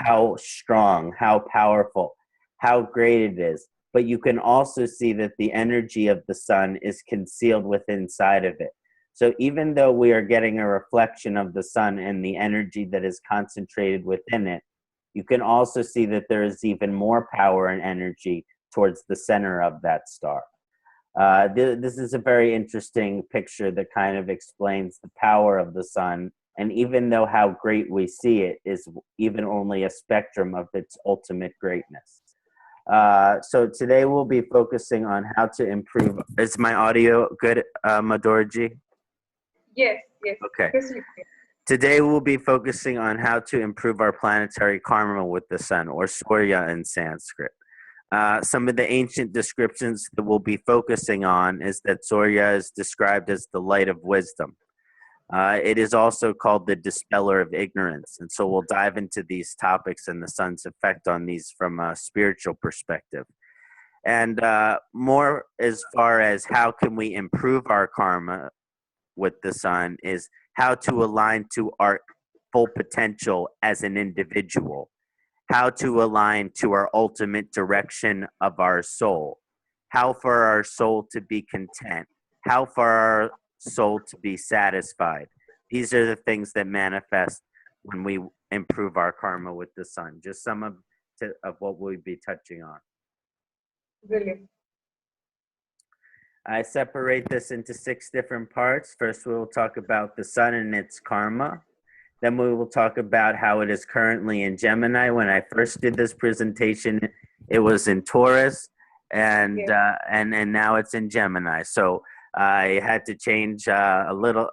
how strong, how powerful, how great it is. But you can also see that the energy of the sun is concealed within inside of it. So even though we are getting a reflection of the sun and the energy that is concentrated within it, you can also see that there is even more power and energy towards the center of that star. This is a very interesting picture that kind of explains the power of the sun. And even though how great we see it is even only a spectrum of its ultimate greatness. So today we'll be focusing on how to improve. Is my audio good, Madhurji? Yes, yes. Okay. Yes, Today we'll be focusing on how to improve our planetary karma with the sun, or Surya in Sanskrit. Some of the ancient descriptions that we'll be focusing on is that Surya is described as the light of wisdom. It is also called the dispeller of ignorance. And so we'll dive into these topics and the sun's effect on these from a spiritual perspective. And more as far as how can we improve our karma with the sun is how to align to our full potential as an individual, how to align to our ultimate direction of our soul, how for our soul to be content, how for our soul to be satisfied. These are the things that manifest when we improve our karma with the sun. Just some of what we'll be touching on. brilliant. I separate this into 6 different parts. First, we will talk about the sun and its karma. Then we will talk about how it is currently in Gemini. When I first did this presentation, it was in Taurus, and now it's in Gemini. So I had to change a little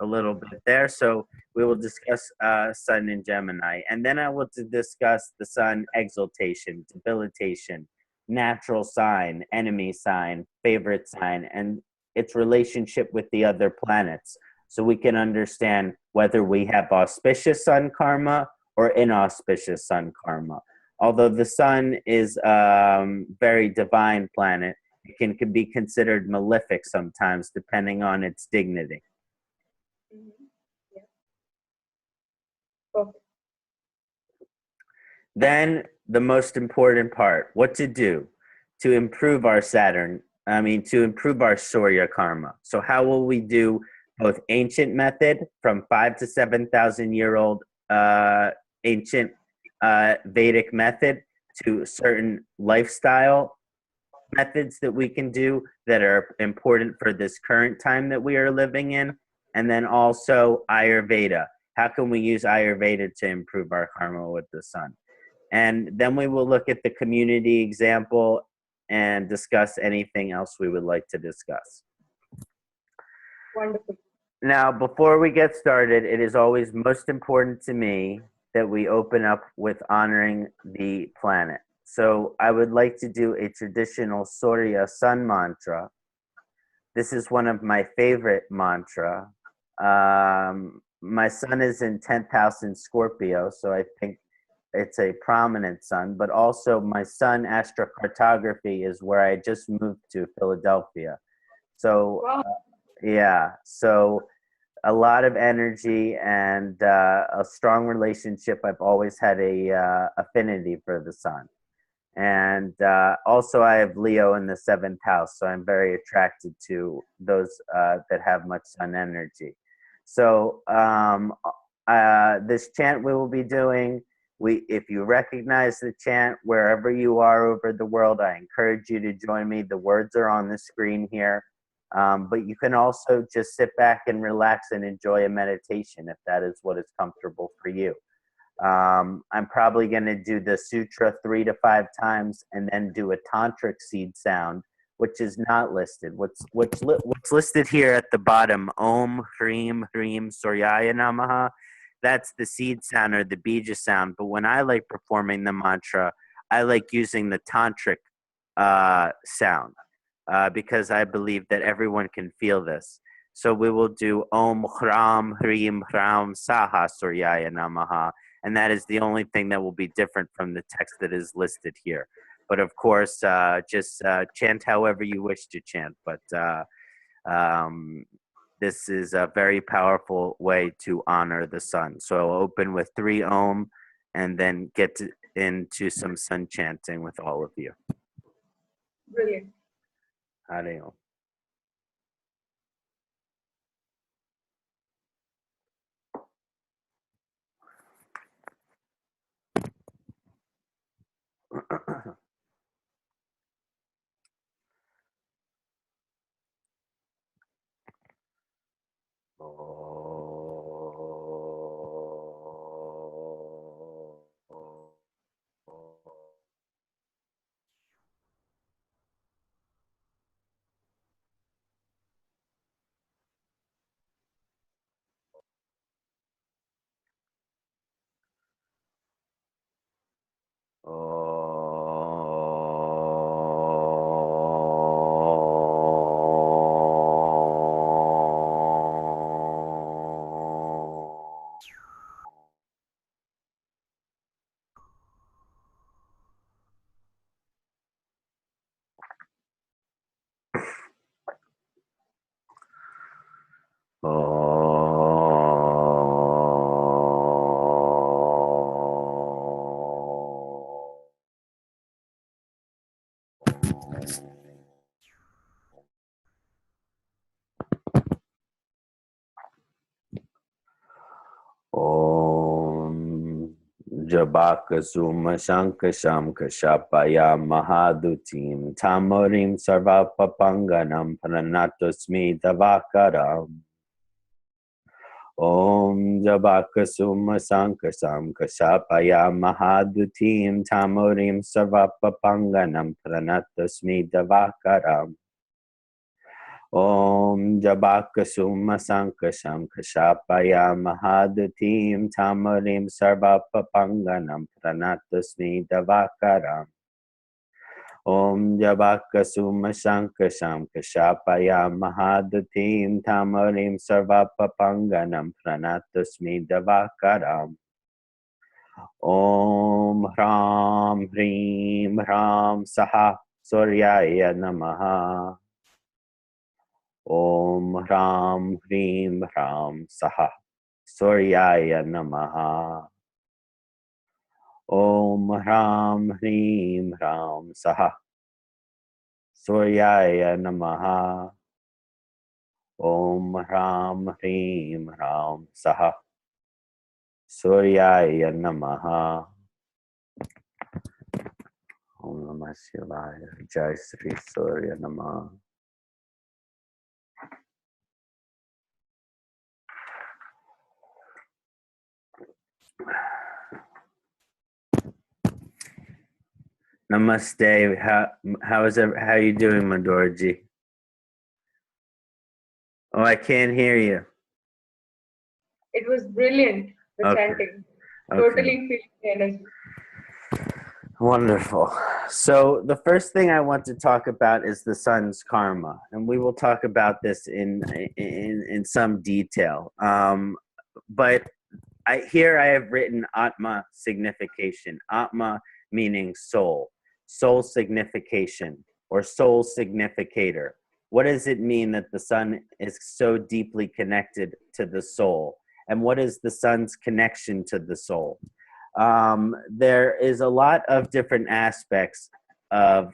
bit there. So we will discuss sun in Gemini, and then I will discuss the sun exaltation, debilitation, natural sign, enemy sign, favorite sign, and its relationship with the other planets. So we can understand whether we have auspicious sun karma or inauspicious sun karma. Although the sun is very divine planet, it can be considered malefic sometimes, depending on its dignity. Yeah. Perfect. Then the most important part, what to do to improve our to improve our Surya karma. So how will we do both ancient method from 5 to 7,000 year old ancient Vedic method to certain lifestyle methods that we can do that are important for this current time that we are living in, and then also Ayurveda. How can we use Ayurveda to improve our karma with the sun? And then we will look at the community example and discuss anything else we would like to discuss. Wonderful. Now, before we get started, it is always most important to me that we open up with honoring the planet. So I would like to do a traditional Surya sun mantra. This is one of my favorite mantra. My sun is in 10th house in Scorpio, so I think it's a prominent sun, but also my sun astrocartography is where I just moved to, Philadelphia. So yeah, so a lot of energy and a strong relationship. I've always had a affinity for the sun. And also I have Leo in the 7th house, so I'm very attracted to those that have much sun energy. So this chant we will be doing, if you recognize the chant wherever you are over the world, I encourage you to join me. The words are on the screen here. But you can also just sit back and relax and enjoy a meditation if that is what is comfortable for you. I'm probably going to do the sutra 3 to 5 times and then do a tantric seed sound, which is not listed. What's listed here at the bottom, Om Hrim Hrim Suryaya Namaha, that's the seed sound or the bija sound. But when I like performing the mantra, I like using the tantric sound because I believe that everyone can feel this. So we will do Om Hram Hrim Hram Saha Suryaya Namaha. And that is the only thing that will be different from the text that is listed here. But of course, just chant however you wish to chant. But this is a very powerful way to honor the sun. So I'll open with 3 Om, and then get into some sun chanting with all of you. Brilliant. Hare Om. Om Jabaka Suma Shankasham Kashapaya Mahadutim Tamorim Sarvapapanganam Pranatosmi Davakaram. Om Jabaka Suma Sankasam Kashapaya Mahadutim Tamorim Sarvapapanganam Pranatosmi Davakaram. Om Jabaka Suma Sankasham Kashapaya Mahadutim Tamarim Sarvapapanganam Pranatasmi Davakaram. Om Jabaka Suma Sankasham Kashapaya Mahadutim Tamarim Sarvapapanganam Pranatasmi Davakaram. Om Hram Hrim Hram Saha Suryaya Namaha. Om Hram Hrim Hram Saha Suryaya Namaha. Om Hram Hrim Hram Saha Suryaya Namaha. Om Hram Hrim Hram Saha Suryaya Namaha. Om Namah Shivaya. Jai Sri Surya Namaha. Namaste. How are you doing, Madhurji? Oh, I can't hear you. It was brilliant, the chanting. Totally feeling the energy. Wonderful. So the first thing I want to talk about is the sun's karma, and we will talk about this in some detail. But here I have written Atma signification. Atma meaning soul, soul signification, or soul significator. What does it mean that the sun is so deeply connected to the soul? And what is the sun's connection to the soul? There is a lot of different aspects of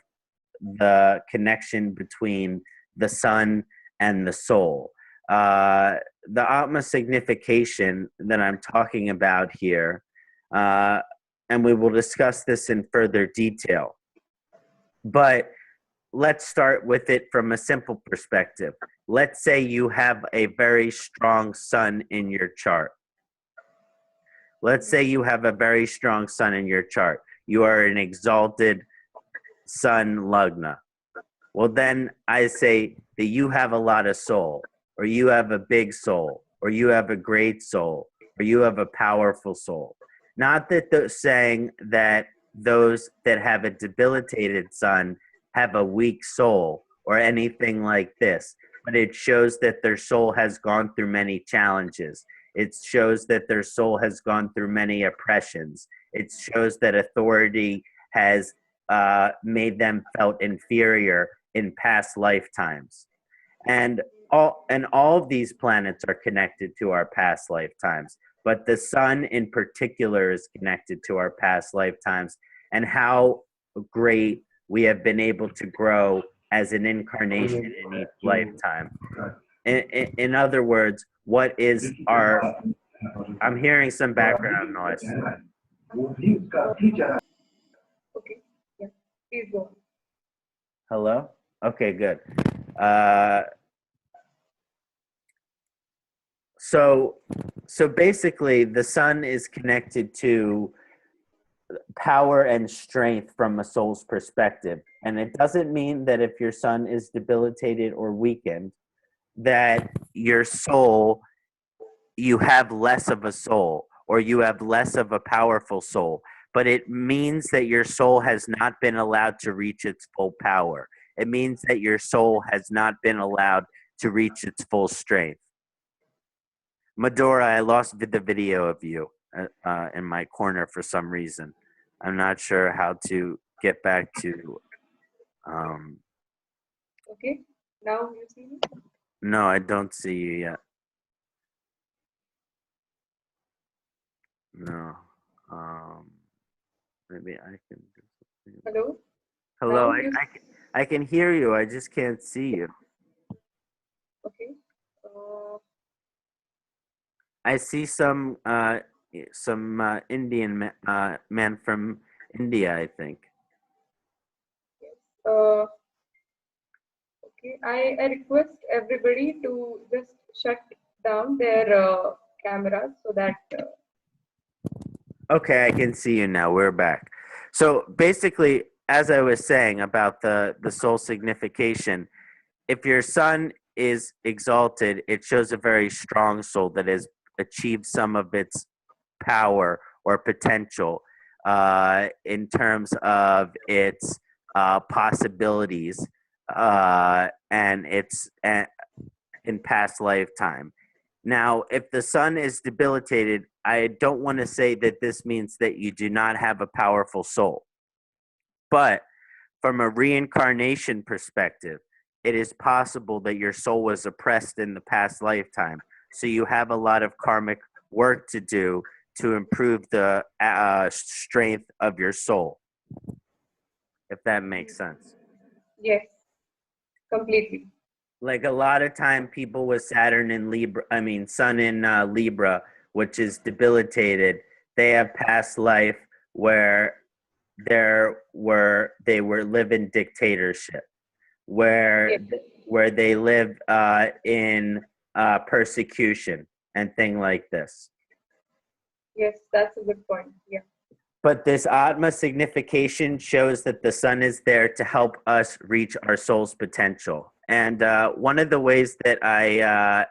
the connection between the sun and the soul. The Atma signification that I'm talking about here, and we will discuss this in further detail. But let's start with it from a simple perspective. Let's say you have a very strong sun in your chart. Let's say you have a very strong sun in your chart. You are an exalted sun lagna. Well, then I say that you have a lot of soul, or you have a big soul, or you have a great soul, or you have a powerful soul. Not that they're saying that those that have a debilitated sun have a weak soul or anything like this, but it shows that their soul has gone through many challenges. It shows that their soul has gone through many oppressions. It shows that authority has made them felt inferior in past lifetimes. And all of these planets are connected to our past lifetimes. but the sun in particular is connected to our past lifetimes and how great we have been able to grow as an incarnation in each lifetime. In other words, what is our... I'm hearing some background noise. Okay. Yeah. Please go on. Hello? Okay, good. So basically, the sun is connected to power and strength from a soul's perspective. And it doesn't mean that if your sun is debilitated or weakened, that your soul, you have less of a soul or you have less of a powerful soul. But it means that your soul has not been allowed to reach its full power. It means that your soul has not been allowed to reach its full strength. Medora, I lost the video of you in my corner for some reason. I'm not sure how to get back to... Okay. Now you see me? No, I don't see you yet. No. Maybe I can do something. Hello? Hello, Now I can hear you. I just can't see you. Okay. I see some Indian man from India, I think. Okay. I request everybody to just shut down their cameras so that Okay, I can see you now. We're back. So basically, as I was saying about the soul signification, if your sun is exalted, it shows a very strong soul that has achieved some of its power or potential in terms of its possibilities and its in past lifetime. Now, if the sun is debilitated, I don't want to say that this means that you do not have a powerful soul. But from a reincarnation perspective, it is possible that your soul was oppressed in the past lifetime. So you have a lot of karmic work to do to improve the strength of your soul, if that makes sense. yes, completely. Like a lot of time people with Saturn in Libra, sun in Libra, which is debilitated, they have past life where they were living dictatorship, where they live in persecution and thing like this. Yes, that's a good point. Yeah. But this Atma signification shows that the sun is there to help us reach our soul's potential. And one of the ways that I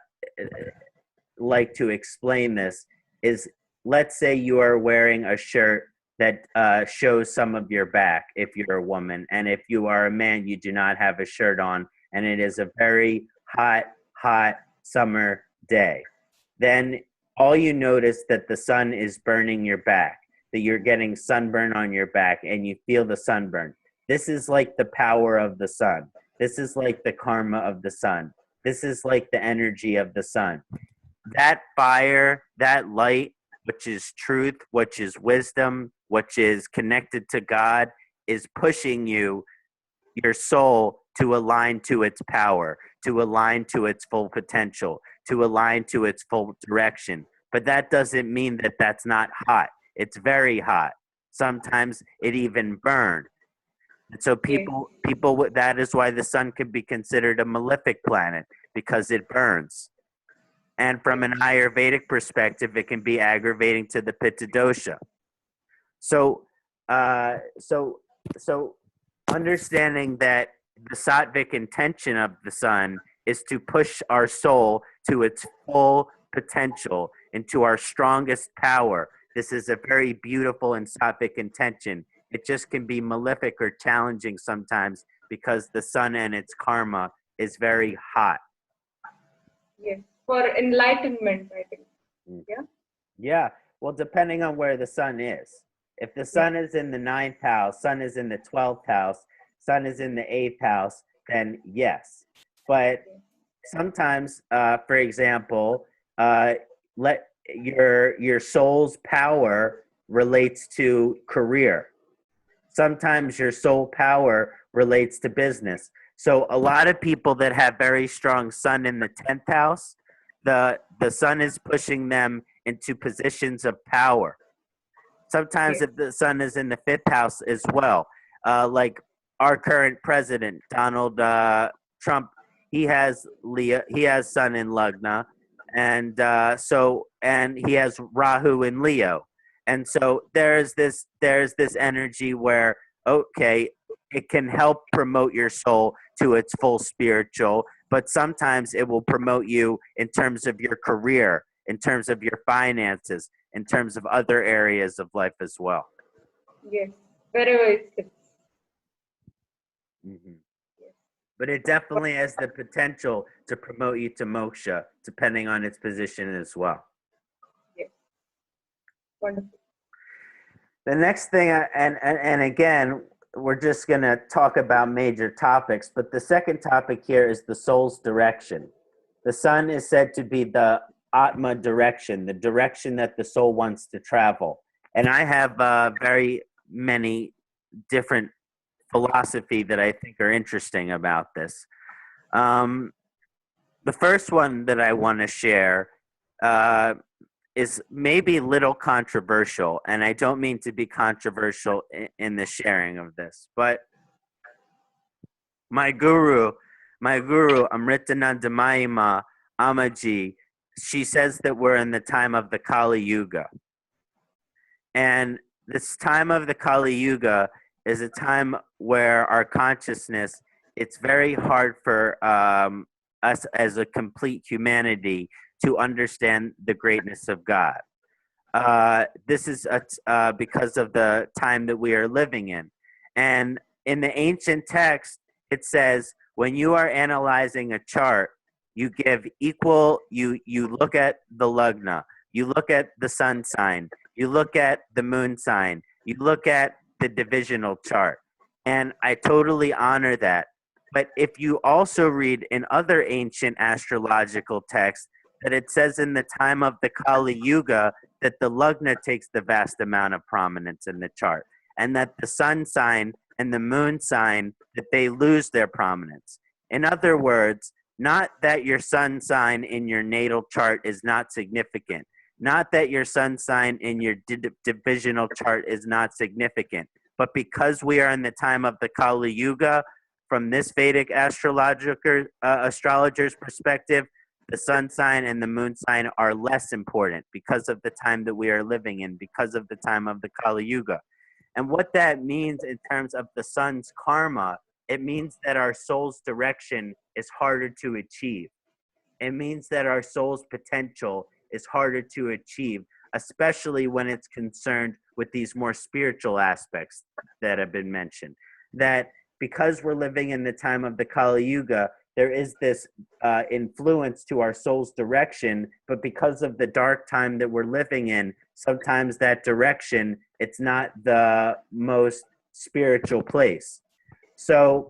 like to explain this is, let's say you are wearing a shirt that shows some of your back if you're a woman. And if you are a man, you do not have a shirt on, and it is a very hot summer day. Then all you notice that the sun is burning your back, that you're getting sunburn on your back and you feel the sunburn. This is like the power of the sun. This is like the karma of the sun. This is like the energy of the sun. That fire, that light, which is truth, which is wisdom, which is connected to God, is pushing you, your soul, to align to its power, to align to its full potential, to align to its full direction. But that doesn't mean that that's not hot. It's very hot. Sometimes it even burns. And so people, that is why the sun could be considered a malefic planet, because it burns. And from an Ayurvedic perspective, it can be aggravating to the Pitta dosha. So understanding that the sattvic intention of the sun is to push our soul to its full potential, into our strongest power. This is a very beautiful and sattvic intention. It just can be malefic or challenging sometimes because the sun and its karma is very hot. Yes, for enlightenment, I think. Yeah? Yeah, well, depending on where the sun is. If the sun is in the 9th house, sun is in the 12th house, sun is in the 8th house, then yes. But sometimes, for example, your soul's power relates to career. Sometimes your soul power relates to business. So a lot of people that have very strong sun in the 10th house, the sun is pushing them into positions of power. Sometimes Yes. if the sun is in the 5th house as well, like our current president, Donald Trump, he has Leo, he has sun in Lugna, and and he has Rahu in Leo, and so there's this energy where, okay, it can help promote your soul to its full spiritual, but sometimes it will promote you in terms of your career, in terms of your finances, in terms of other areas of life as well. Yes. Wherever it sits. Hmm. Yes. But it definitely has the potential to promote you to moksha, depending on its position as well. Yes. Wonderful. The next thing, and again, we're just going to talk about major topics, but the second topic here is the soul's direction. The sun is said to be the Atma direction, the direction that the soul wants to travel. And I have very many different philosophy that I think are interesting about this. The first one that I want to share is maybe a little controversial, and I don't mean to be controversial in the sharing of this, but my guru, Amritananda Mayima Amaji, she says that we're in the time of the Kali Yuga. And this time of the Kali Yuga is a time where our consciousness, it's very hard for us as a complete humanity to understand the greatness of God. This is because of the time that we are living in. And in the ancient text, it says, when you are analyzing a chart, you give equal, you look at the lugna, you look at the sun sign, you look at the moon sign, you look at the divisional chart. And I totally honor that. But if you also read in other ancient astrological texts that it says in the time of the Kali Yuga that the lugna takes the vast amount of prominence in the chart, and that the sun sign and the moon sign, that they lose their prominence. In other words, not that your sun sign in your natal chart is not significant, not that your sun sign in your divisional chart is not significant, but because we are in the time of the Kali Yuga, from this Vedic astrologer's perspective, the sun sign and the moon sign are less important because of the time that we are living in, because of the time of the Kali Yuga. And what that means in terms of the sun's karma, it means that our soul's direction is harder to achieve. It means that our soul's potential is harder to achieve, especially when it's concerned with these more spiritual aspects that have been mentioned. That because we're living in the time of the Kali Yuga, there is this influence to our soul's direction, but because of the dark time that we're living in, sometimes that direction, it's not the most spiritual place. So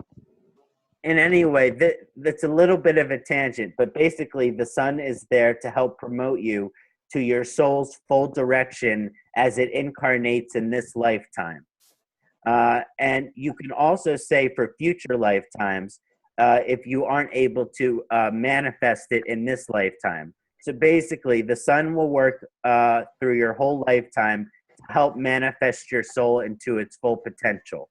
in any way, that's a little bit of a tangent, but basically the sun is there to help promote you to your soul's full direction as it incarnates in this lifetime. And you can also say for future lifetimes, if you aren't able to manifest it in this lifetime. So basically, the sun will work through your whole lifetime to help manifest your soul into its full potential.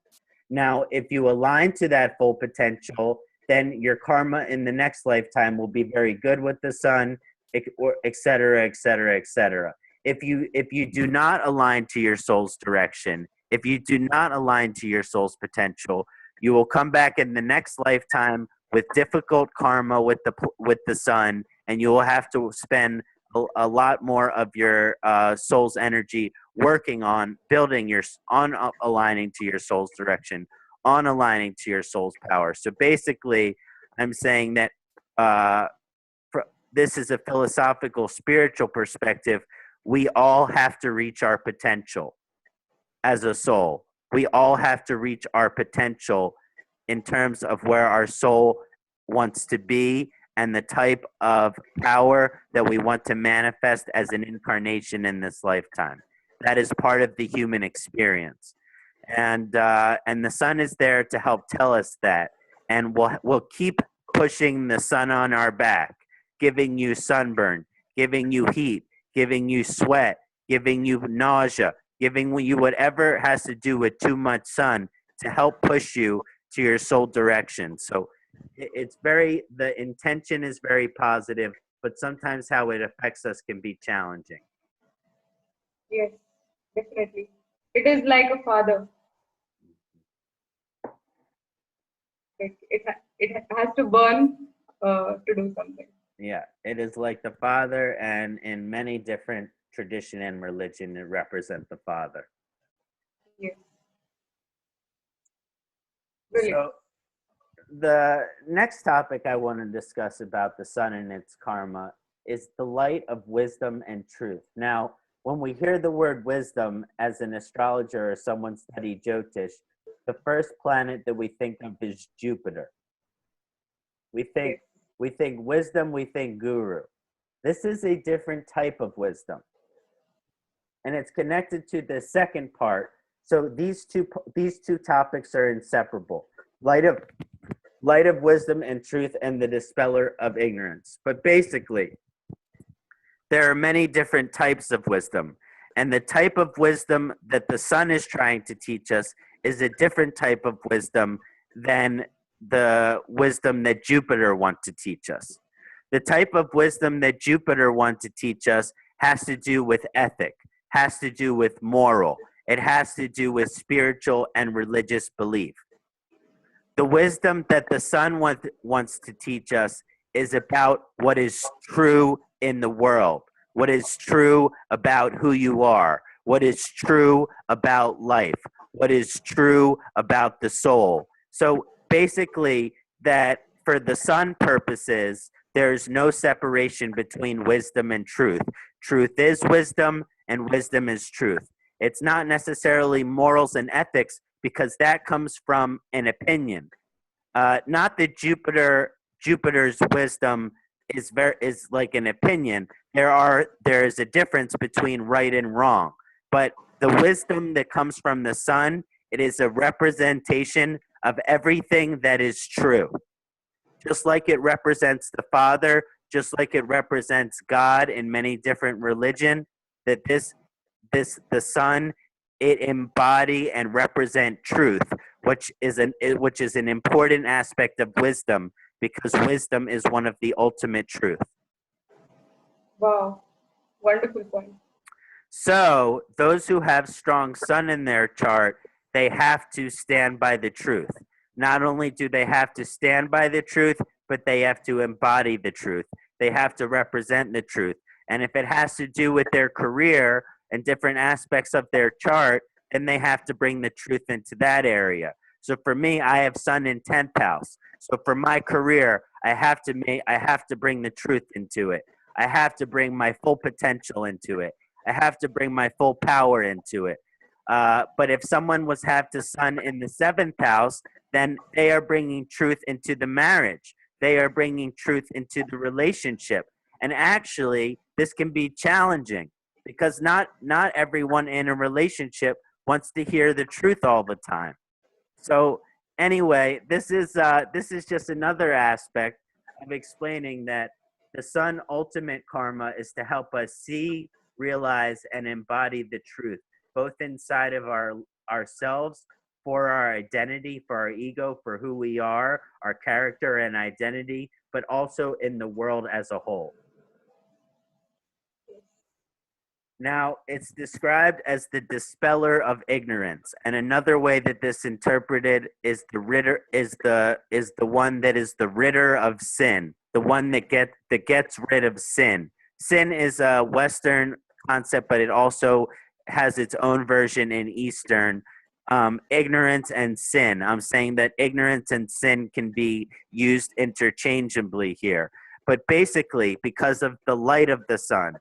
Now, if you align to that full potential, then your karma in the next lifetime will be very good with the sun, et cetera, et cetera, et cetera. If you do not align to your soul's direction, if you do not align to your soul's potential, you will come back in the next lifetime with difficult karma with the sun, and you will have to spend a lot more of your soul's energy working on building on aligning to your soul's direction, on aligning to your soul's power. So basically, I'm saying that this is a philosophical, spiritual perspective. We all have to reach our potential as a soul. We all have to reach our potential in terms of where our soul wants to be and the type of power that we want to manifest as an incarnation in this lifetime. That is part of the human experience. And the sun is there to help tell us that. And we'll keep pushing the sun on our back, giving you sunburn, giving you heat, giving you sweat, giving you nausea, giving you whatever has to do with too much sun to help push you to your soul direction. So it's the intention is very positive, but sometimes how it affects us can be challenging. Yes, definitely. It is like a father. Like it has to burn to do something. Yeah, it is like the father, and in many different tradition and religion, it represents the father. Yes. Brilliant. So the next topic I want to discuss about the sun and its karma is the light of wisdom and truth. Now, when we hear the word wisdom as an astrologer or someone studied Jyotish, the first planet that we think of is Jupiter. We think wisdom, we think guru. This is a different type of wisdom. And it's connected to the second part. So these two topics are inseparable. Light of wisdom and truth, and the dispeller of ignorance. But basically, there are many different types of wisdom. And the type of wisdom that the sun is trying to teach us is a different type of wisdom than the wisdom that Jupiter wants to teach us. The type of wisdom that Jupiter wants to teach us has to do with ethic, has to do with moral. It has to do with spiritual and religious belief. The wisdom that the sun wants to teach us is about what is true in the world, what is true about who you are, what is true about life, what is true about the soul. So basically, that for the sun purposes, there's no separation between wisdom and truth. Truth is wisdom, and wisdom is truth. It's not necessarily morals and ethics, because that comes from an opinion. Not that Jupiter's wisdom is like an opinion. There is a difference between right and wrong. But the wisdom that comes from the sun, it is a representation of everything that is true. Just like it represents the Father, just like it represents God in many different religion, that the sun, it embody and represent truth, which is an important aspect of wisdom, because wisdom is one of the ultimate truth. Wow, wonderful point. So those who have strong sun in their chart, they have to stand by the truth. Not only do they have to stand by the truth, but they have to embody the truth. They have to represent the truth. And if it has to do with their career and different aspects of their chart, then they have to bring the truth into that area. So for me, I have sun in 10th house. So for my career, I have to bring the truth into it. I have to bring my full potential into it. I have to bring my full power into it. But if someone have the sun in the 7th house, then they are bringing truth into the marriage. They are bringing truth into the relationship. And actually, this can be challenging, because not everyone in a relationship wants to hear the truth all the time. So anyway, this is just another aspect of explaining that the sun ultimate karma is to help us see, realize, and embody the truth, both inside of ourselves, for our identity, for our ego, for who we are, our character and identity, but also in the world as a whole. Now, it's described as the dispeller of ignorance, and another way that this interpreted is the one that is the ritter of sin, the one that gets rid of sin. Sin is a Western concept, but it also has its own version in Eastern. Ignorance and sin. I'm saying that ignorance and sin can be used interchangeably here, but basically, because of the light of the sun,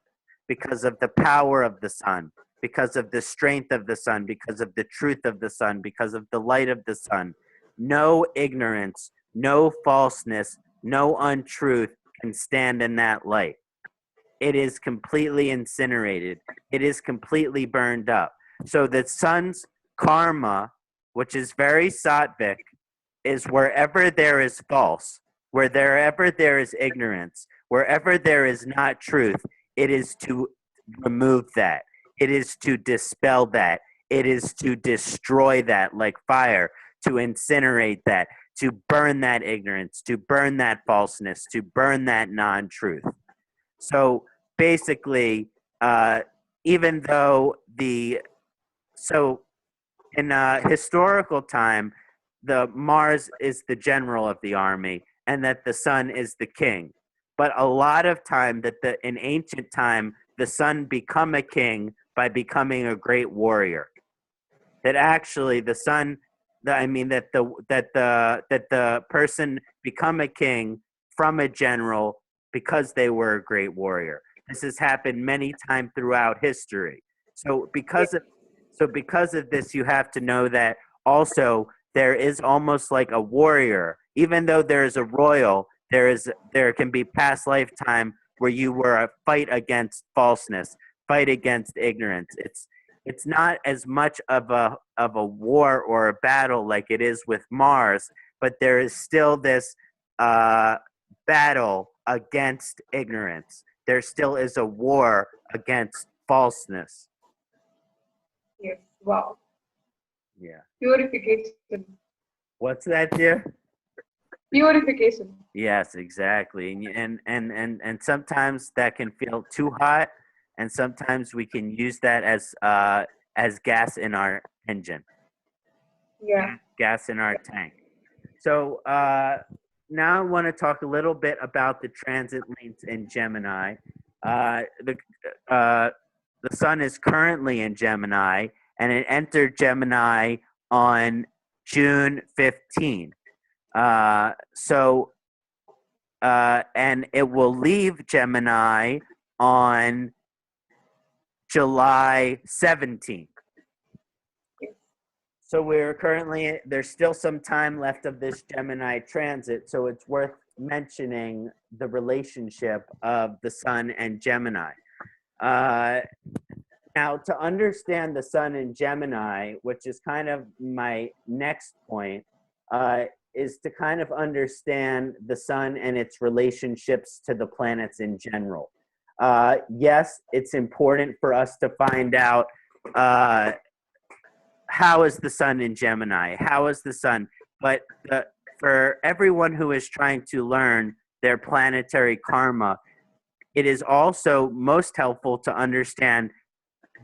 because of the power of the sun, because of the strength of the sun, because of the truth of the sun, because of the light of the sun, no ignorance, no falseness, no untruth can stand in that light. It is completely incinerated. It is completely burned up. So the sun's karma, which is very sattvic, is wherever there is false, wherever there is ignorance, wherever there is not truth, it is to remove that. It is to dispel that. It is to destroy that like fire, to incinerate that, to burn that ignorance, to burn that falseness, to burn that non-truth. So basically, even though in historical time, the Mars is the general of the army, and that the sun is the king. But a lot of time in ancient time, the sun become a king by becoming a great warrior. That actually the sun, that the person become a king from a general because they were a great warrior. This has happened many times throughout history. So because of this, you have to know that also there is almost like a warrior. Even though there is a royal, there can be past lifetime where you were a fight against falseness, fight against ignorance. It's not as much of a war or a battle like it is with Mars, but there is still this battle against ignorance. There still is a war against falseness. Yes. Wow. Yeah. Purification. What's that, dear? Purification. Yes, exactly. And sometimes that can feel too hot, and sometimes we can use that as gas in our engine. Yeah. Gas in our tank. So now I want to talk a little bit about the transit lanes in Gemini. The sun is currently in Gemini, and it entered Gemini on June 15. And it will leave Gemini on July 17th. So there's still some time left of this Gemini transit, so it's worth mentioning the relationship of the sun and Gemini. Now, to understand the sun in Gemini, which is kind of my next point, is to kind of understand the sun and its relationships to the planets in general. Yes, it's important for us to find out how is the sun in Gemini? How is the sun? But for everyone who is trying to learn their planetary karma, it is also most helpful to understand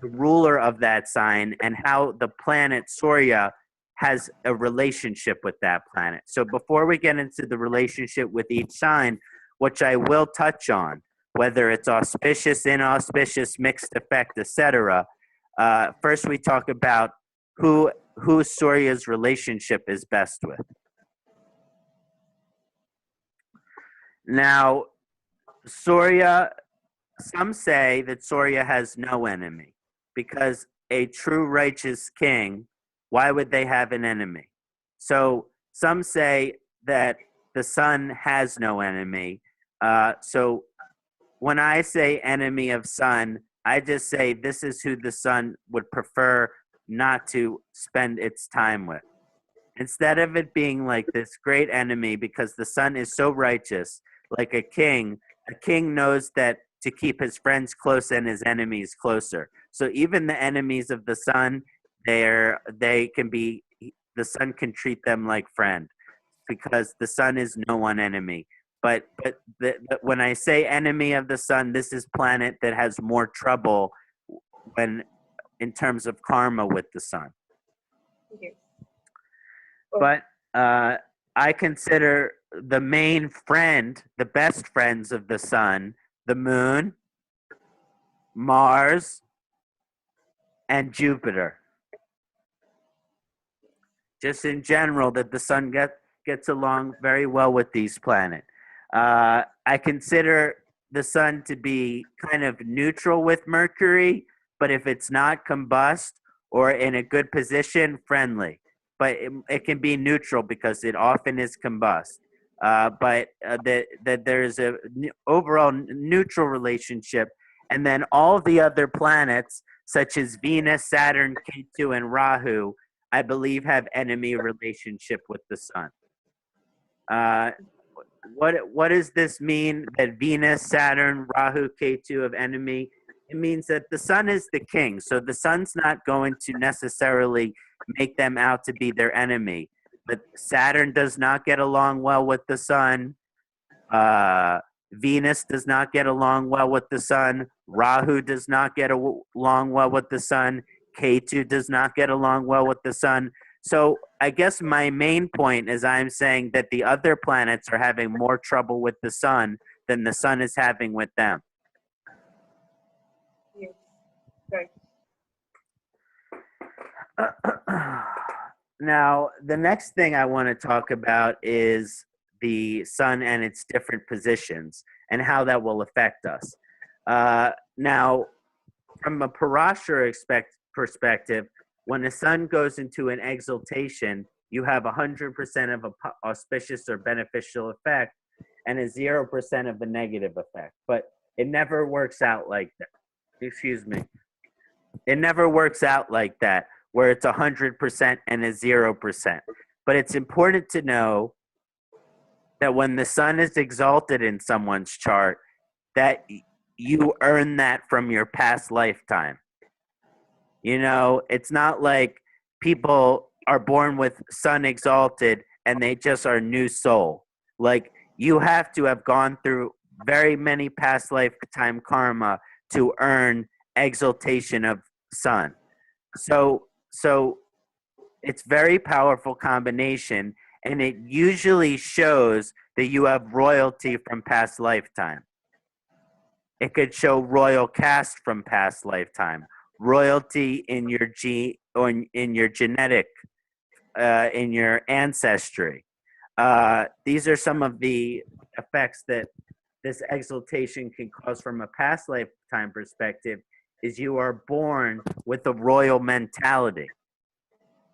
the ruler of that sign and how the planet Surya has a relationship with that planet. So before we get into the relationship with each sign, which I will touch on, whether it's auspicious, inauspicious, mixed effect, etc., first we talk about who Surya's relationship is best with. Now, Surya, some say that Surya has no enemy, because a true righteous king, why would they have an enemy? So some say that the sun has no enemy. So when I say enemy of sun, I just say this is who the sun would prefer not to spend its time with. Instead of it being like this great enemy, because the sun is so righteous, like a king knows that to keep his friends close and his enemies closer. So even the enemies of the sun, the sun can treat them like friend, because the sun is no one enemy. But when I say enemy of the sun, this is planet that has more trouble in terms of karma with the sun. Yes. But I consider the main friend, the best friends of the sun, the moon, Mars, and Jupiter. Just in general, that the sun gets along very well with these planets. I consider the sun to be kind of neutral with Mercury, but if it's not combust or in a good position, friendly. But it can be neutral because it often is combust. that there's a overall neutral relationship, and then all the other planets such as Venus, Saturn, Ketu, and Rahu, I believe, have enemy relationship with the sun. What does this mean that Venus, Saturn, Rahu, Ketu have enemy? It means that the sun is the king, so the sun's not going to necessarily make them out to be their enemy. But Saturn does not get along well with the sun. Venus does not get along well with the sun. Rahu does not get along well with the sun. Ketu does not get along well with the sun. So I guess my main point is I'm saying that the other planets are having more trouble with the sun than the sun is having with them. Yes, right. Now, the next thing I want to talk about is the sun and its different positions and how that will affect us. Now, from a Parashara perspective, when the sun goes into an exaltation, you have 100% of an auspicious or beneficial effect and a 0% of the negative effect. But it never works out like that. Excuse me. It never works out like that, where it's 100% and a 0%. But it's important to know that when the sun is exalted in someone's chart, that you earn that from your past lifetime. You know, it's not like people are born with sun exalted and they just are new soul. Like, you have to have gone through very many past lifetime karma to earn exaltation of sun. So it's very powerful combination, and it usually shows that you have royalty from past lifetime. It could show royal caste from past lifetime, royalty in your or in your genetic, in your ancestry. These are some of the effects that this exaltation can cause from a past lifetime perspective. Is you are born with a royal mentality.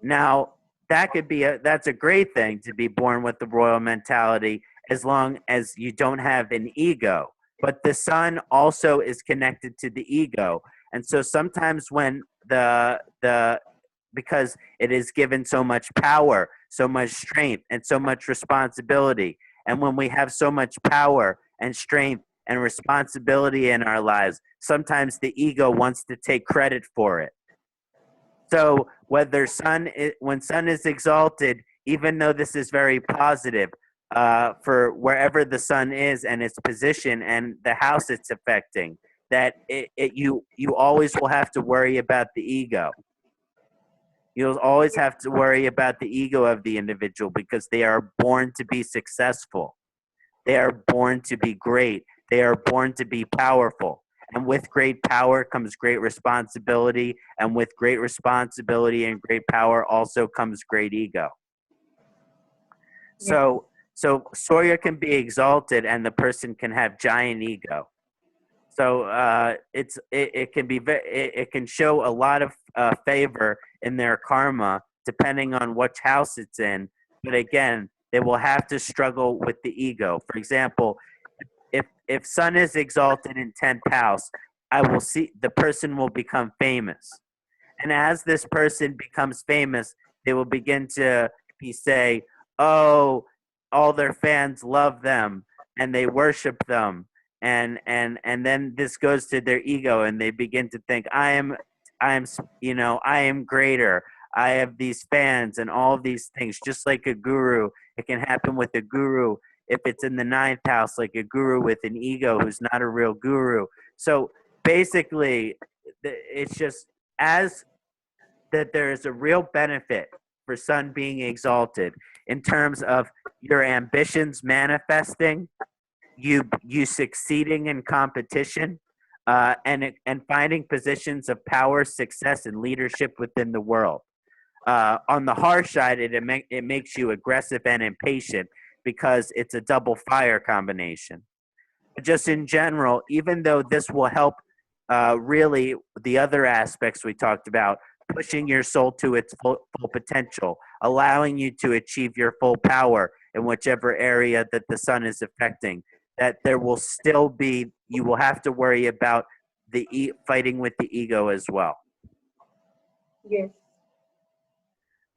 Now, that could be that's a great thing, to be born with the royal mentality, as long as you don't have an ego. But the sun also is connected to the ego. And so sometimes when because it is given so much power, so much strength, and so much responsibility, and when we have so much power and strength and responsibility in our lives, sometimes the ego wants to take credit for it. So when sun is exalted, even though this is very positive for wherever the sun is and its position and the house it's affecting, that you always will have to worry about the ego. You'll always have to worry about the ego of the individual, because they are born to be successful. They are born to be great. They are born to be powerful. And with great power comes great responsibility. And with great responsibility and great power also comes great ego. So Surya can be exalted and the person can have giant ego. So it can show a lot of favor in their karma depending on which house it's in. But again, they will have to struggle with the ego. For example, if sun is exalted in 10th house, I will see the person will become famous. And as this person becomes famous, they will begin to say, oh, all their fans love them and they worship them. And then this goes to their ego, and they begin to think, I am greater. I have these fans and all these things, just like a guru. It can happen with a guru if it's in the 9th house, like a guru with an ego who's not a real guru. So basically, it's just as that there is a real benefit for sun being exalted in terms of your ambitions manifesting, you succeeding in competition, and finding positions of power, success, and leadership within the world. On the harsh side, it makes you aggressive and impatient, because it's a double fire combination. But just in general, even though this will help really the other aspects we talked about, pushing your soul to its full potential, allowing you to achieve your full power in whichever area that the sun is affecting. That there will still be, you will have to worry about the fighting with the ego as well. Yes.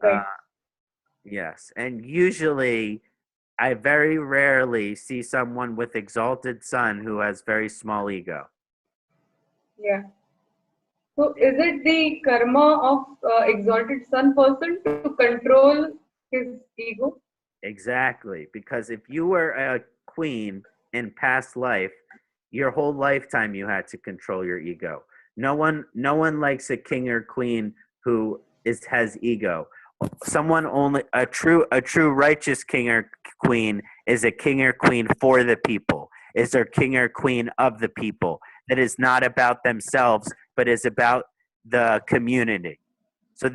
Right. Yes, and usually I very rarely see someone with exalted sun who has very small ego. Yeah. So is it the karma of exalted sun person to control his ego? Exactly, because if you were a queen in past life, your whole lifetime you had to control your ego. No one likes a king or queen who has ego. Someone only a true righteous king or queen is a king or queen for the people. Is their king or queen of the people that is not about themselves but is about the community. So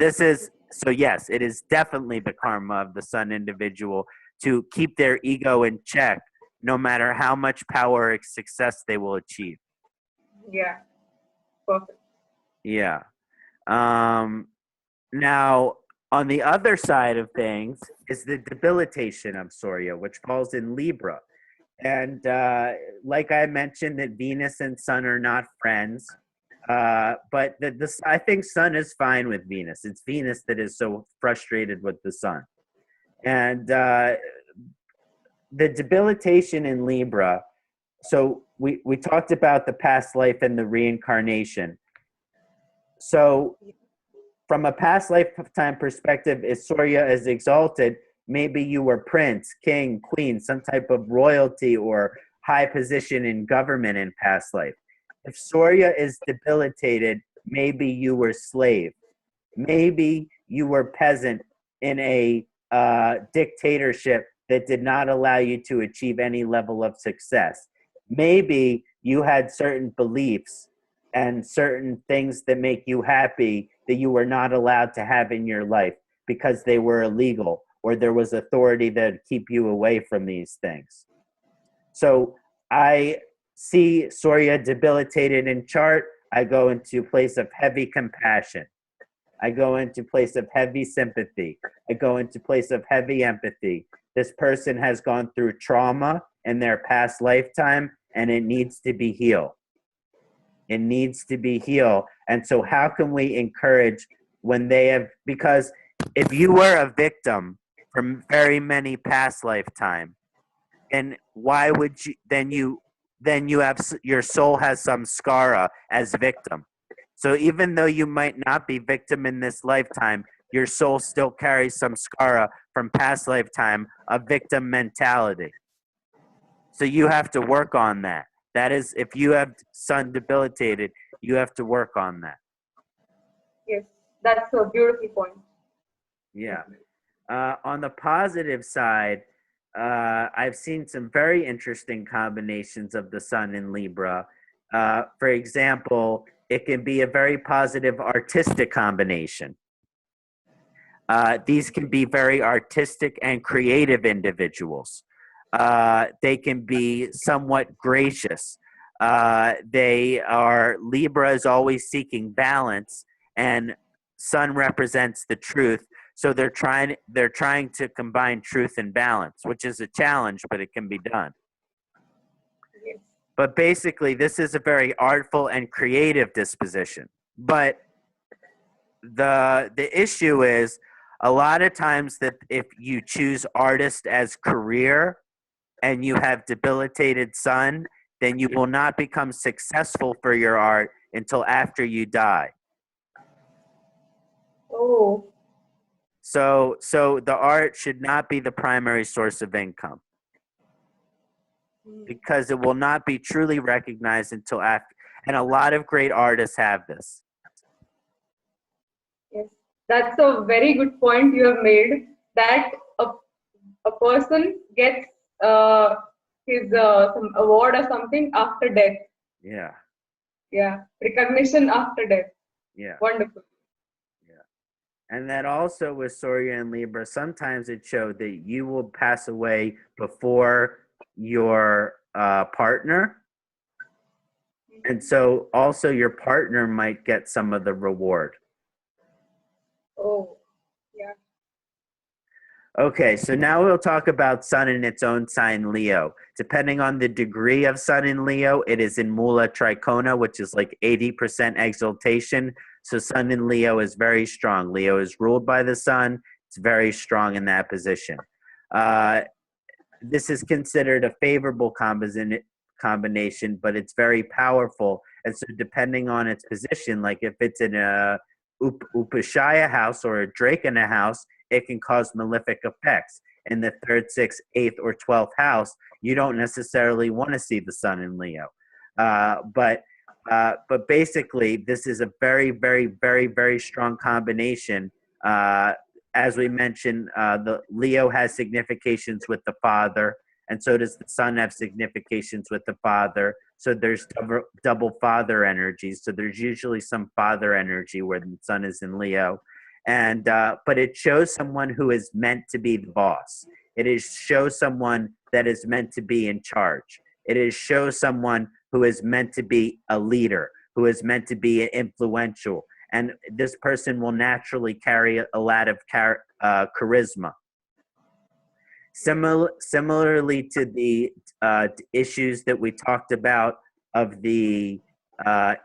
yes, it is definitely the karma of the sun individual to keep their ego in check no matter how much power or success they will achieve. Yeah. Perfect. Yeah. Now, on the other side of things is the debilitation of Surya, which falls in Libra. And like I mentioned, that Venus and Sun are not friends. But I think Sun is fine with Venus. It's Venus that is so frustrated with the Sun. And the debilitation in Libra, so we talked about the past life and the reincarnation. So from a past lifetime perspective, if Surya is exalted, maybe you were prince, king, queen, some type of royalty or high position in government in past life. If Surya is debilitated, maybe you were slave. Maybe you were peasant in a dictatorship that did not allow you to achieve any level of success. Maybe you had certain beliefs and certain things that make you happy that you were not allowed to have in your life because they were illegal or there was authority that would keep you away from these things. So I see Surya debilitated in chart. I go into a place of heavy compassion. I go into a place of heavy sympathy. I go into a place of heavy empathy. This person has gone through trauma in their past lifetime and it needs to be healed. It needs to be healed. And so how can we encourage when they have, because if you were a victim from very many past lifetime, and why would you, then you have, your soul has some skara as victim. So even though you might not be victim in this lifetime, your soul still carries some skara from past lifetime of victim mentality. So you have to work on that. That is, if you have sun debilitated, you have to work on that. Yes, that's a beautiful point. Yeah. On the positive side, I've seen some very interesting combinations of the sun in Libra. For example, it can be a very positive artistic combination. These can be very artistic and creative individuals. They can be somewhat gracious. Libra is always seeking balance, and sun represents the truth. So they're trying to combine truth and balance, which is a challenge, but it can be done. Yes. But basically, this is a very artful and creative disposition. But the issue is a lot of times that if you choose artist as career and you have debilitated sun, then you will not become successful for your art until after you die. Oh. So the art should not be the primary source of income because it will not be truly recognized until after. And a lot of great artists have this. Yes, that's a very good point you have made. That a person gets his some award or something after death. Yeah. Yeah, recognition after death. Yeah. Wonderful. And that also with Surya and Libra, sometimes it showed that you will pass away before your partner. And so also your partner might get some of the reward. Oh, yeah. Okay, so now we'll talk about Sun in its own sign, Leo. Depending on the degree of Sun in Leo, it is in Mula Trikona, which is like 80% exaltation. So Sun in Leo is very strong. Leo is ruled by the Sun. It's very strong in that position. This is considered a favorable combination, but it's very powerful. And so depending on its position, like if it's in a Upashaya house or a Drakana house, it can cause malefic effects. In the 3rd, 6th, 8th, or 12th house, you don't necessarily want to see the Sun in Leo. But basically, this is a very, very, very, very strong combination. As we mentioned, the Leo has significations with the father, and so does the Sun have significations with the father. So there's double father energies. So there's usually some father energy where the Sun is in Leo. And but it shows someone who is meant to be the boss. Shows someone that is meant to be in charge. Shows someone who is meant to be a leader, who is meant to be influential. And this person will naturally carry a lot of charisma. Similarly to the issues that we talked about of the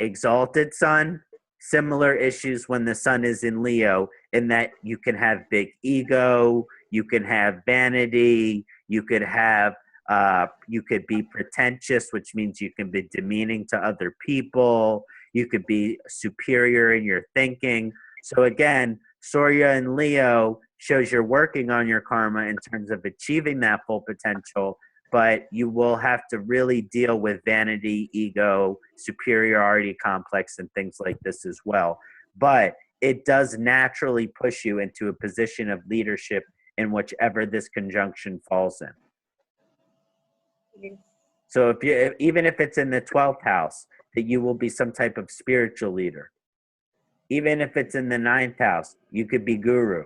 exalted Sun, similar issues when the Sun is in Leo, in that you can have big ego, you can have vanity, you could be pretentious, which means you can be demeaning to other people, you could be superior in your thinking. So again, Surya in Leo shows you're working on your karma in terms of achieving that full potential, but you will have to really deal with vanity, ego, superiority complex, and things like this as well. But it does naturally push you into a position of leadership in whichever this conjunction falls in. Yes. So even if it's in the 12th house, that you will be some type of spiritual leader. Even if it's in the 9th house, you could be guru,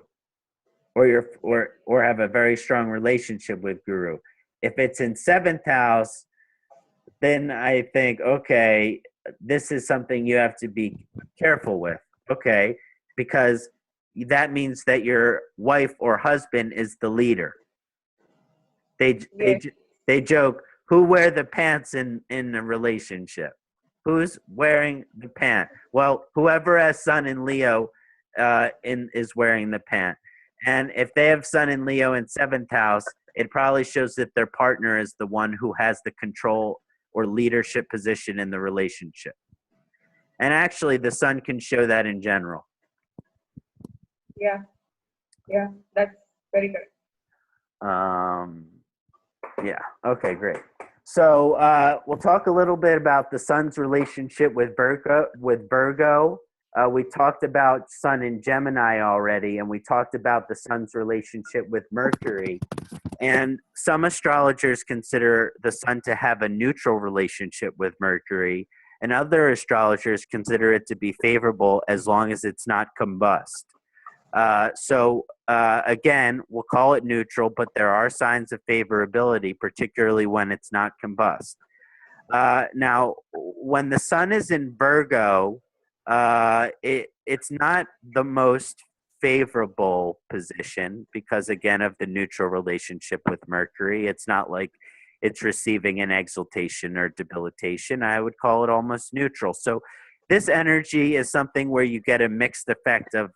or have a very strong relationship with guru. If it's in 7th house, then I think, okay, this is something you have to be careful with. Okay, because that means that your wife or husband is the leader. They joke, who wear the pants in a relationship? Who's wearing the pant? Well, whoever has Sun in Leo is wearing the pant. And if they have Sun in Leo in 7th house, it probably shows that their partner is the one who has the control or leadership position in the relationship. And actually, the Sun can show that in general. Yeah, that's very good. Yeah, okay, great. So we'll talk a little bit about the Sun's relationship with Virgo. We talked about Sun in Gemini already, and we talked about the Sun's relationship with Mercury. And some astrologers consider the Sun to have a neutral relationship with Mercury, and other astrologers consider it to be favorable as long as it's not combust. Again, we'll call it neutral, but there are signs of favorability, particularly when it's not combust. Now, when the Sun is in Virgo, it's not the most favorable position because, again, of the neutral relationship with Mercury. It's not like it's receiving an exaltation or debilitation. I would call it almost neutral. So this energy is something where you get a mixed effect of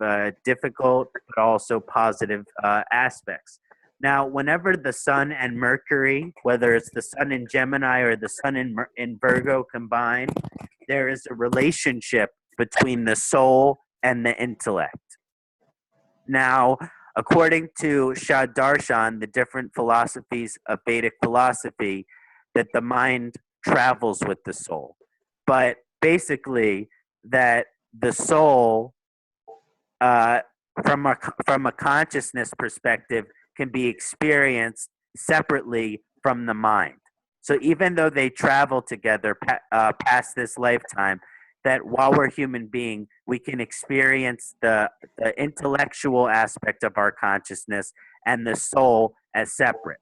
difficult but also positive aspects. Now, whenever the Sun and Mercury, whether it's the Sun in Gemini or the Sun in Virgo combined, there is a relationship between the soul and the intellect. Now, according to Darshan, the different philosophies of Vedic philosophy, that the mind travels with the soul. But basically, that the soul, from a consciousness perspective, can be experienced separately from the mind. So even though they travel together past this lifetime, that while we're human beings, we can experience the intellectual aspect of our consciousness and the soul as separate.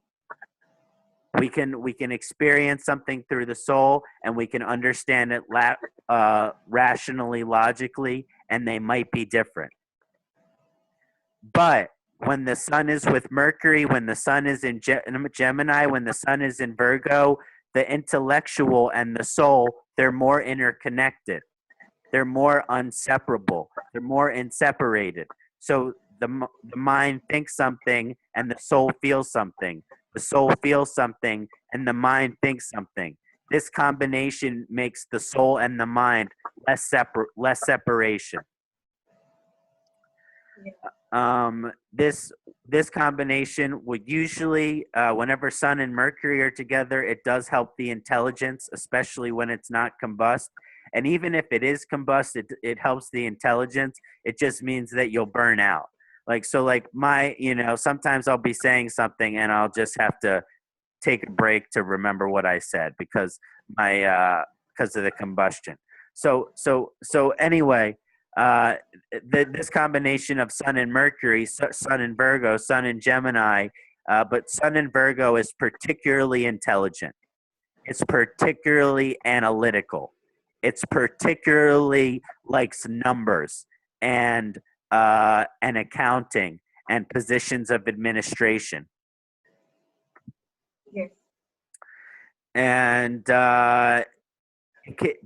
We can experience something through the soul, and we can understand it rationally, logically, and they might be different. But when the sun is with Mercury, when the sun is in Gemini, when the sun is in Virgo, the intellectual and the soul, they're more interconnected. They're more inseparable. They're more inseparated. So the mind thinks something and the soul feels something. The soul feels something and the mind thinks something. This combination makes the soul and the mind less separation. This combination would usually, whenever Sun and Mercury are together, it does help the intelligence, especially when it's not combust. And even if it is combust, it helps the intelligence. It just means that you'll burn out. Like, so like sometimes I'll be saying something and I'll just have to take a break to remember what I said because of the combustion. So anyway, this combination of Sun and Mercury, Sun in Virgo, Sun in Gemini, but Sun in Virgo is particularly intelligent. It's particularly analytical. It's particularly likes numbers and accounting and positions of administration. Yes. And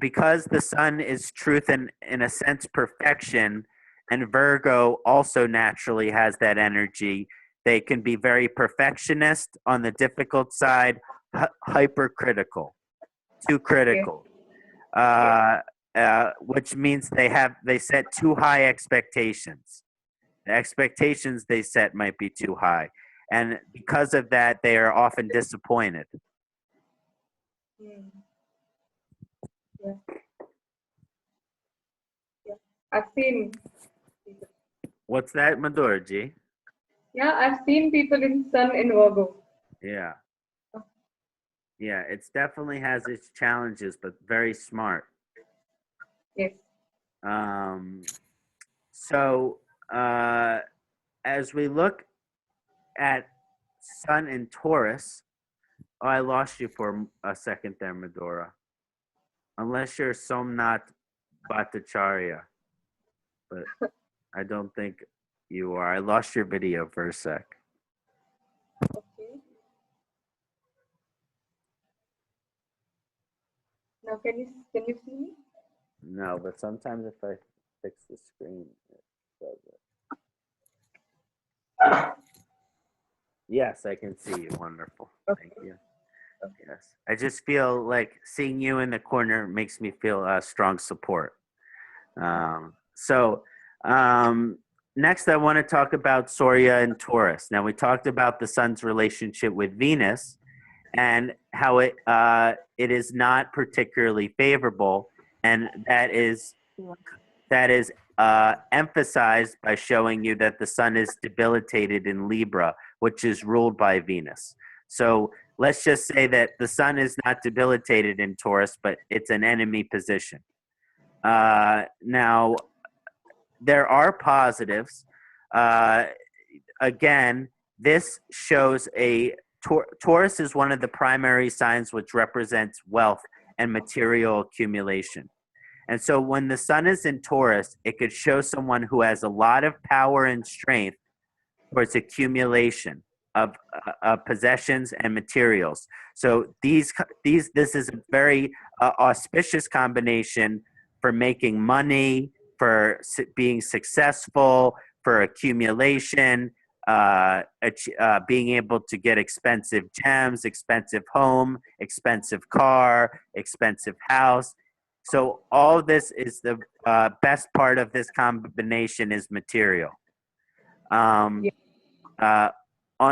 because the sun is truth and in a sense perfection, and Virgo also naturally has that energy, they can be very perfectionist on the difficult side, hypercritical, too critical, which means they set too high expectations. The expectations they set might be too high, and because of that, they are often disappointed. Yeah. I've seen people. What's that, Madhurji? Yeah, I've seen people in Sun in Virgo. Yeah. Yeah, it definitely has its challenges, but very smart. Yes. So as we look at Sun in Taurus, I lost you for a second there, Medora. Unless you're Somnath Bhattacharya, but I don't think you are. I lost your video for a sec. Okay. Now can you see me? No, but sometimes if I fix the screen, it does it. Yes, I can see you. Wonderful. Okay. Thank you. Okay. Yes. I just feel like seeing you in the corner makes me feel strong support. Next, I want to talk about Surya and Taurus. Now, we talked about the sun's relationship with Venus and how it is not particularly favorable, and that is emphasized by showing you that the sun is debilitated in Libra, which is ruled by Venus. So let's just say that the sun is not debilitated in Taurus, but it's an enemy position. Now, there are positives. Again, this shows Taurus is one of the primary signs which represents wealth and material accumulation. And so when the sun is in Taurus, it could show someone who has a lot of power and strength towards accumulation of possessions and materials. So this is a very auspicious combination for making money, for being successful, for accumulation, being able to get expensive gems, expensive home, expensive car, expensive house. So all of this is the best part of this combination is material. On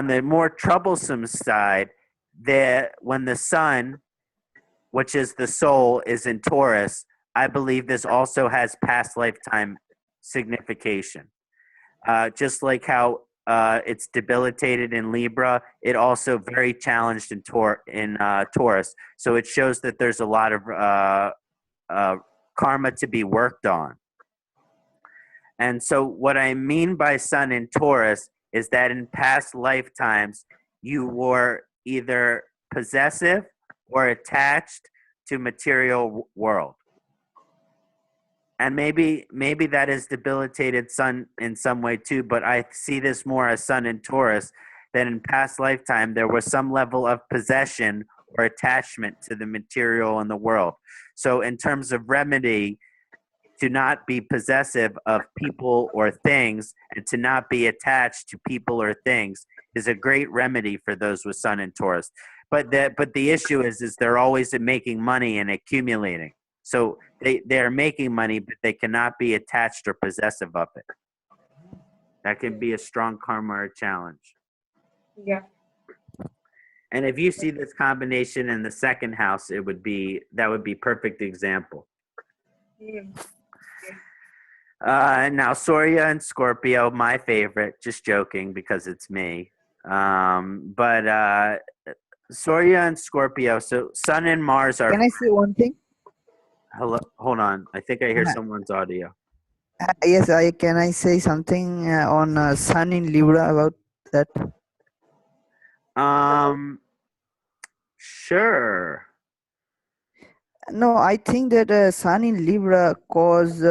the more troublesome side, when the sun, which is the soul, is in Taurus, I believe this also has past lifetime signification. Just like how it's debilitated in Libra, it also very challenged in Taurus. So it shows that there's a lot of karma to be worked on. And so what I mean by sun in Taurus is that in past lifetimes, you were either possessive or attached to material world. And maybe that is debilitated Sun in some way too, but I see this more as Sun in Taurus, that in past lifetime there was some level of possession or attachment to the material in the world. So in terms of remedy, to not be possessive of people or things and to not be attached to people or things is a great remedy for those with Sun in Taurus. But the issue is they're always making money and accumulating. So they're making money, but they cannot be attached or possessive of it. That can be a strong karma or challenge. Yeah. And if you see this combination in the second house, that would be perfect example. Now Surya and Scorpio, my favorite. Just joking because it's me. But Surya and Scorpio. So Sun and Mars are. Can I say one thing? Hello, hold on. I think I hear someone's audio. Yes, can I say something on Sun in Libra about that? Sure. No, I think that Sun in Libra cause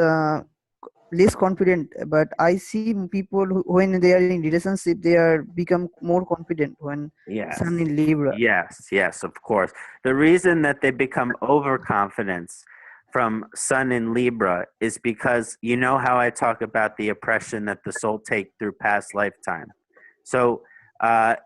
less confident, but I see people when they are in relationship, they are become more confident when Sun in Libra. Yes, of course. The reason that they become overconfidence from Sun in Libra is because you know how I talk about the oppression that the soul take through past lifetime. So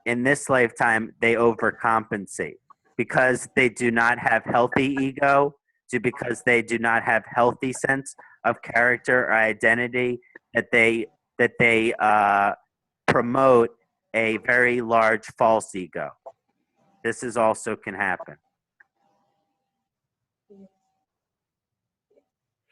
in this lifetime, they overcompensate because they do not have healthy ego, because they do not have healthy sense of character or identity, that they promote a very large false ego. This is also can happen.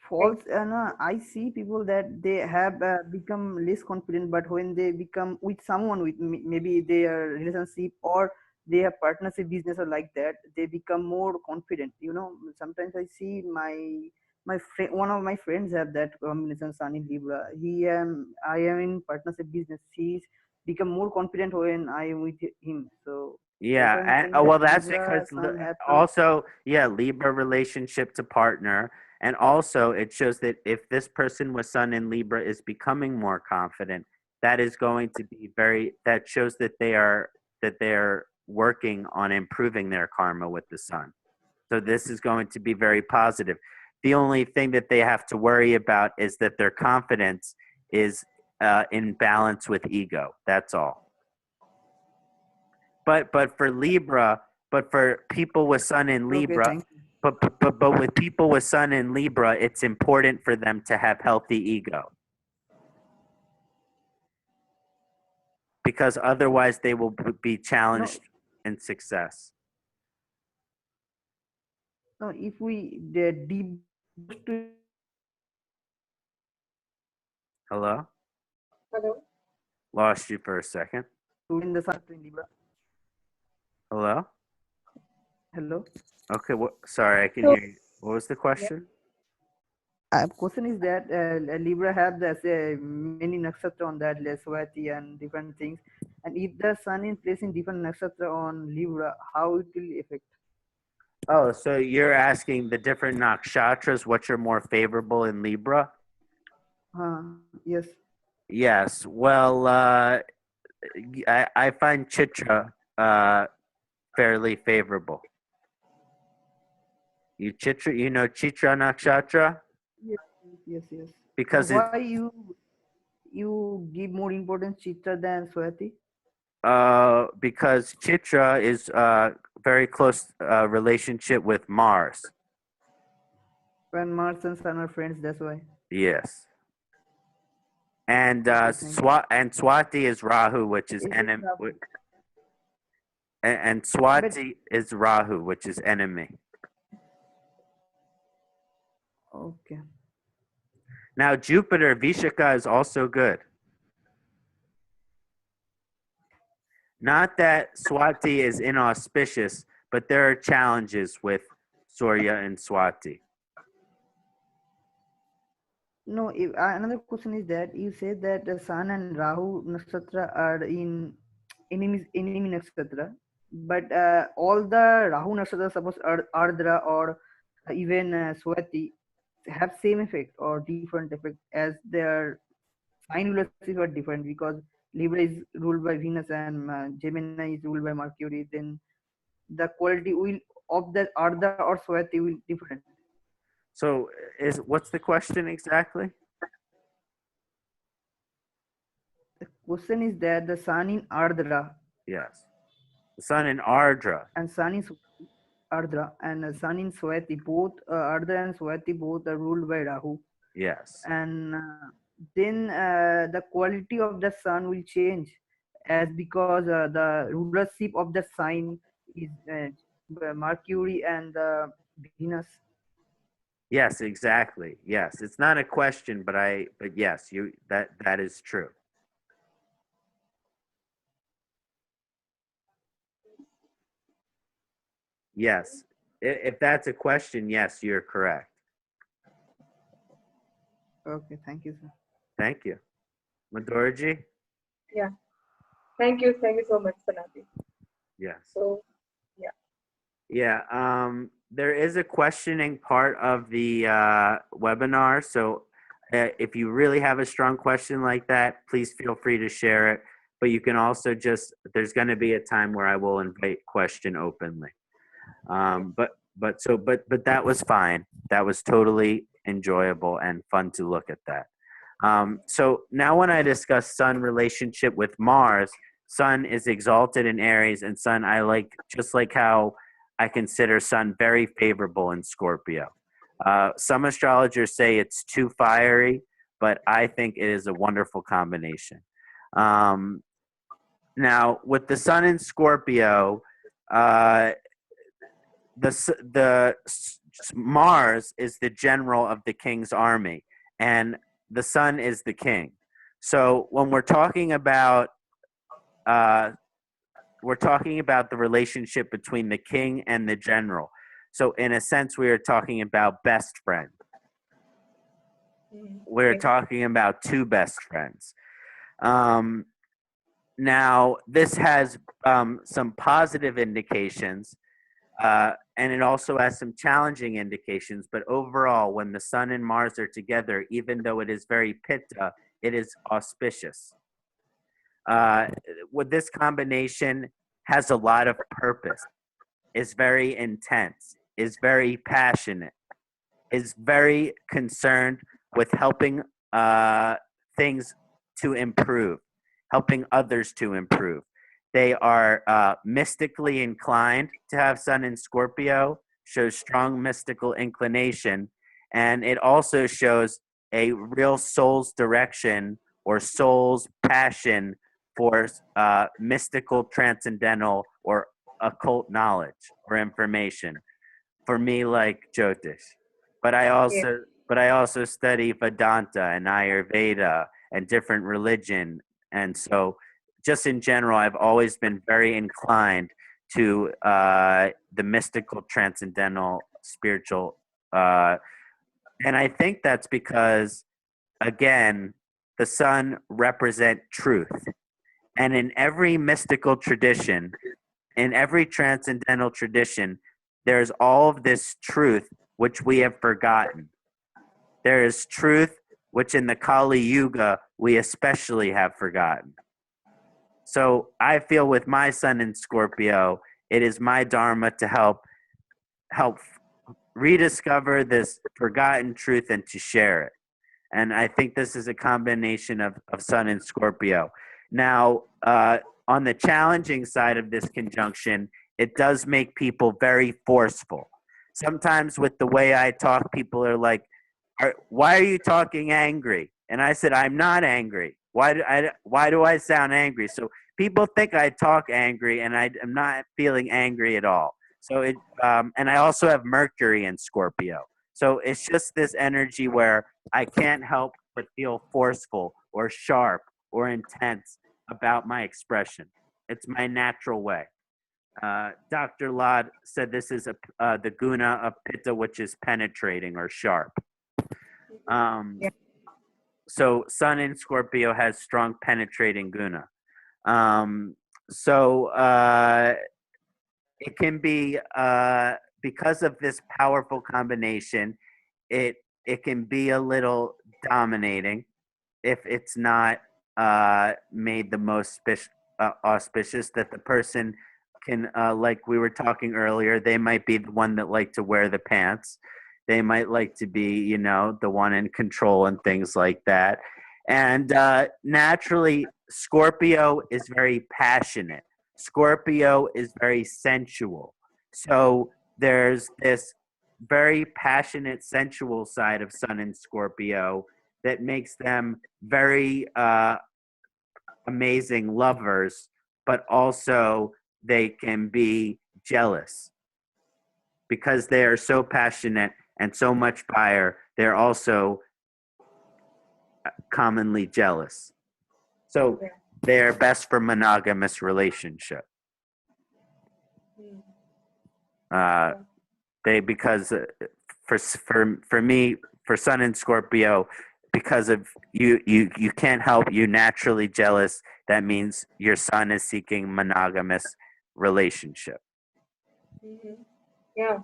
False, no, I see people that they have become less confident, but when they become with someone with maybe their relationship or their partnership business or like that, they become more confident. You know, sometimes I see my friend, one of my friends have that combination Sun in Libra. I am in partnership business. He's become more confident when I am with him. So yeah, that's and, well, that's Libra, because also Libra relationship to partner, and also it shows that if this person with Sun in Libra is becoming more confident, that is going to be that shows that they're working on improving their karma with the Sun. So this is going to be very positive. The only thing that they have to worry about is that their confidence is in balance with ego. That's all. But for Libra, but for people with Sun in Libra, but with people with Sun in Libra, it's important for them to have healthy ego. Because otherwise they will be challenged in success. No, if we Hello? Hello? Lost you for a second. in the Sun in Libra. Hello? Hello? Okay, sorry, I can hear you. What was the question? Question is that Libra have many nakshatra on that, Swati and different things. And if the Sun is placing different nakshatra on Libra, how it will affect? Oh, so you're asking the different nakshatras, which are more favorable in Libra? Yes. Yes. Well, I find Chitra fairly favorable. You know Chitra nakshatra? Yes. Because why you give more importance Chitra than Swati? Because Chitra is very close relationship with Mars. When Mars and Sun are friends, that's why. Yes. And Swati is Rahu, which is enemy. And Swati is Rahu, which is enemy. Okay. Now Jupiter, Vishaka is also good. Not that Swati is inauspicious, but there are challenges with Surya and Swati. No, another question is that you said that the Sun and Rahu nakshatra are in enemy nakshatra, but all the Rahu nakshatra, suppose Ardra or even Swati, have same effect or different effect, as their sign rulership are different, because Libra is ruled by Venus and Gemini is ruled by Mercury. Then the quality will of the Ardha or Swati will different. So what's the question exactly? The question is that the sun in Ardra Yes. The sun in Ardra. and sun in Ardra and sun in Swati, both Ardra and Swati both are ruled by Rahu. Yes. And then the quality of the sun will change, as because the rulership of the sign is Mercury and Venus. Yes, exactly. Yes. It's not a question, but yes, that is true. Yes. If that's a question, yes, you're correct. Okay, thank you, sir. Thank you. Madhurji? Yeah. Thank you so much, Kṣaṇāti. Yes. So, yeah. Yeah. There is a questioning part of the webinar. So if you really have a strong question like that, please feel free to share it. But you can also there's going to be a time where I will invite question openly. But that was fine. That was totally enjoyable and fun to look at that. So now when I discuss Sun relationship with Mars, Sun is exalted in Aries, and Sun just like how I consider Sun very favorable in Scorpio. Some astrologers say it's too fiery, but I think it is a wonderful combination. Now with the Sun in Scorpio, the Mars is the general of the king's army, and the Sun is the king. So when we're talking about the relationship between the king and the general. So in a sense, we are talking about best friend. We're talking about two best friends. Now this has some positive indications. And it also has some challenging indications, but overall, when the Sun and Mars are together, even though it is very pitta, it is auspicious. With this combination has a lot of purpose, is very intense, is very passionate, is very concerned with helping things to improve, helping others to improve. They are mystically inclined to have Sun in Scorpio, shows strong mystical inclination, and it also shows a real soul's direction or soul's passion for mystical, transcendental, or occult knowledge or information. For me, like Jyotish, but I also study Vedanta and Ayurveda and different religion, and so just in general, I've always been very inclined to the mystical, transcendental, spiritual, and I think that's because, again, the Sun represent truth, and in every mystical tradition, in every transcendental tradition, there's all of this truth which we have forgotten. There is truth which in the Kali Yuga we especially have forgotten. So I feel with my Sun in Scorpio, it is my dharma to help rediscover this forgotten truth and to share it. And I think this is a combination of Sun and Scorpio. Now, on the challenging side of this conjunction, it does make people very forceful. Sometimes with the way I talk, people are like, why are you talking angry? And I said, I'm not angry. Why do I sound angry? So people think I talk angry, and I'm not feeling angry at all. So and I also have Mercury in Scorpio. So it's just this energy where I can't help but feel forceful or sharp or intense about my expression. It's my natural way. Dr. Lad said this is the guna of pitta, which is penetrating or sharp. So Sun in Scorpio has strong penetrating guna. It can be because of this powerful combination, it it can be a little dominating if it's not made the most auspicious, that the person can, like we were talking earlier, they might be the one that like to wear the pants. They might like to be, you know, the one in control and things like that. And naturally, Scorpio is very passionate. Scorpio is very sensual. So there's this very passionate, sensual side of Sun in Scorpio that makes them very amazing lovers, but also they can be jealous because they are so passionate and so much fire. They're also commonly jealous. So they're best for monogamous relationship. Because for me, for Sun in Scorpio, because of you can't help, you naturally jealous. That means your Sun is seeking monogamous relationship. Yeah.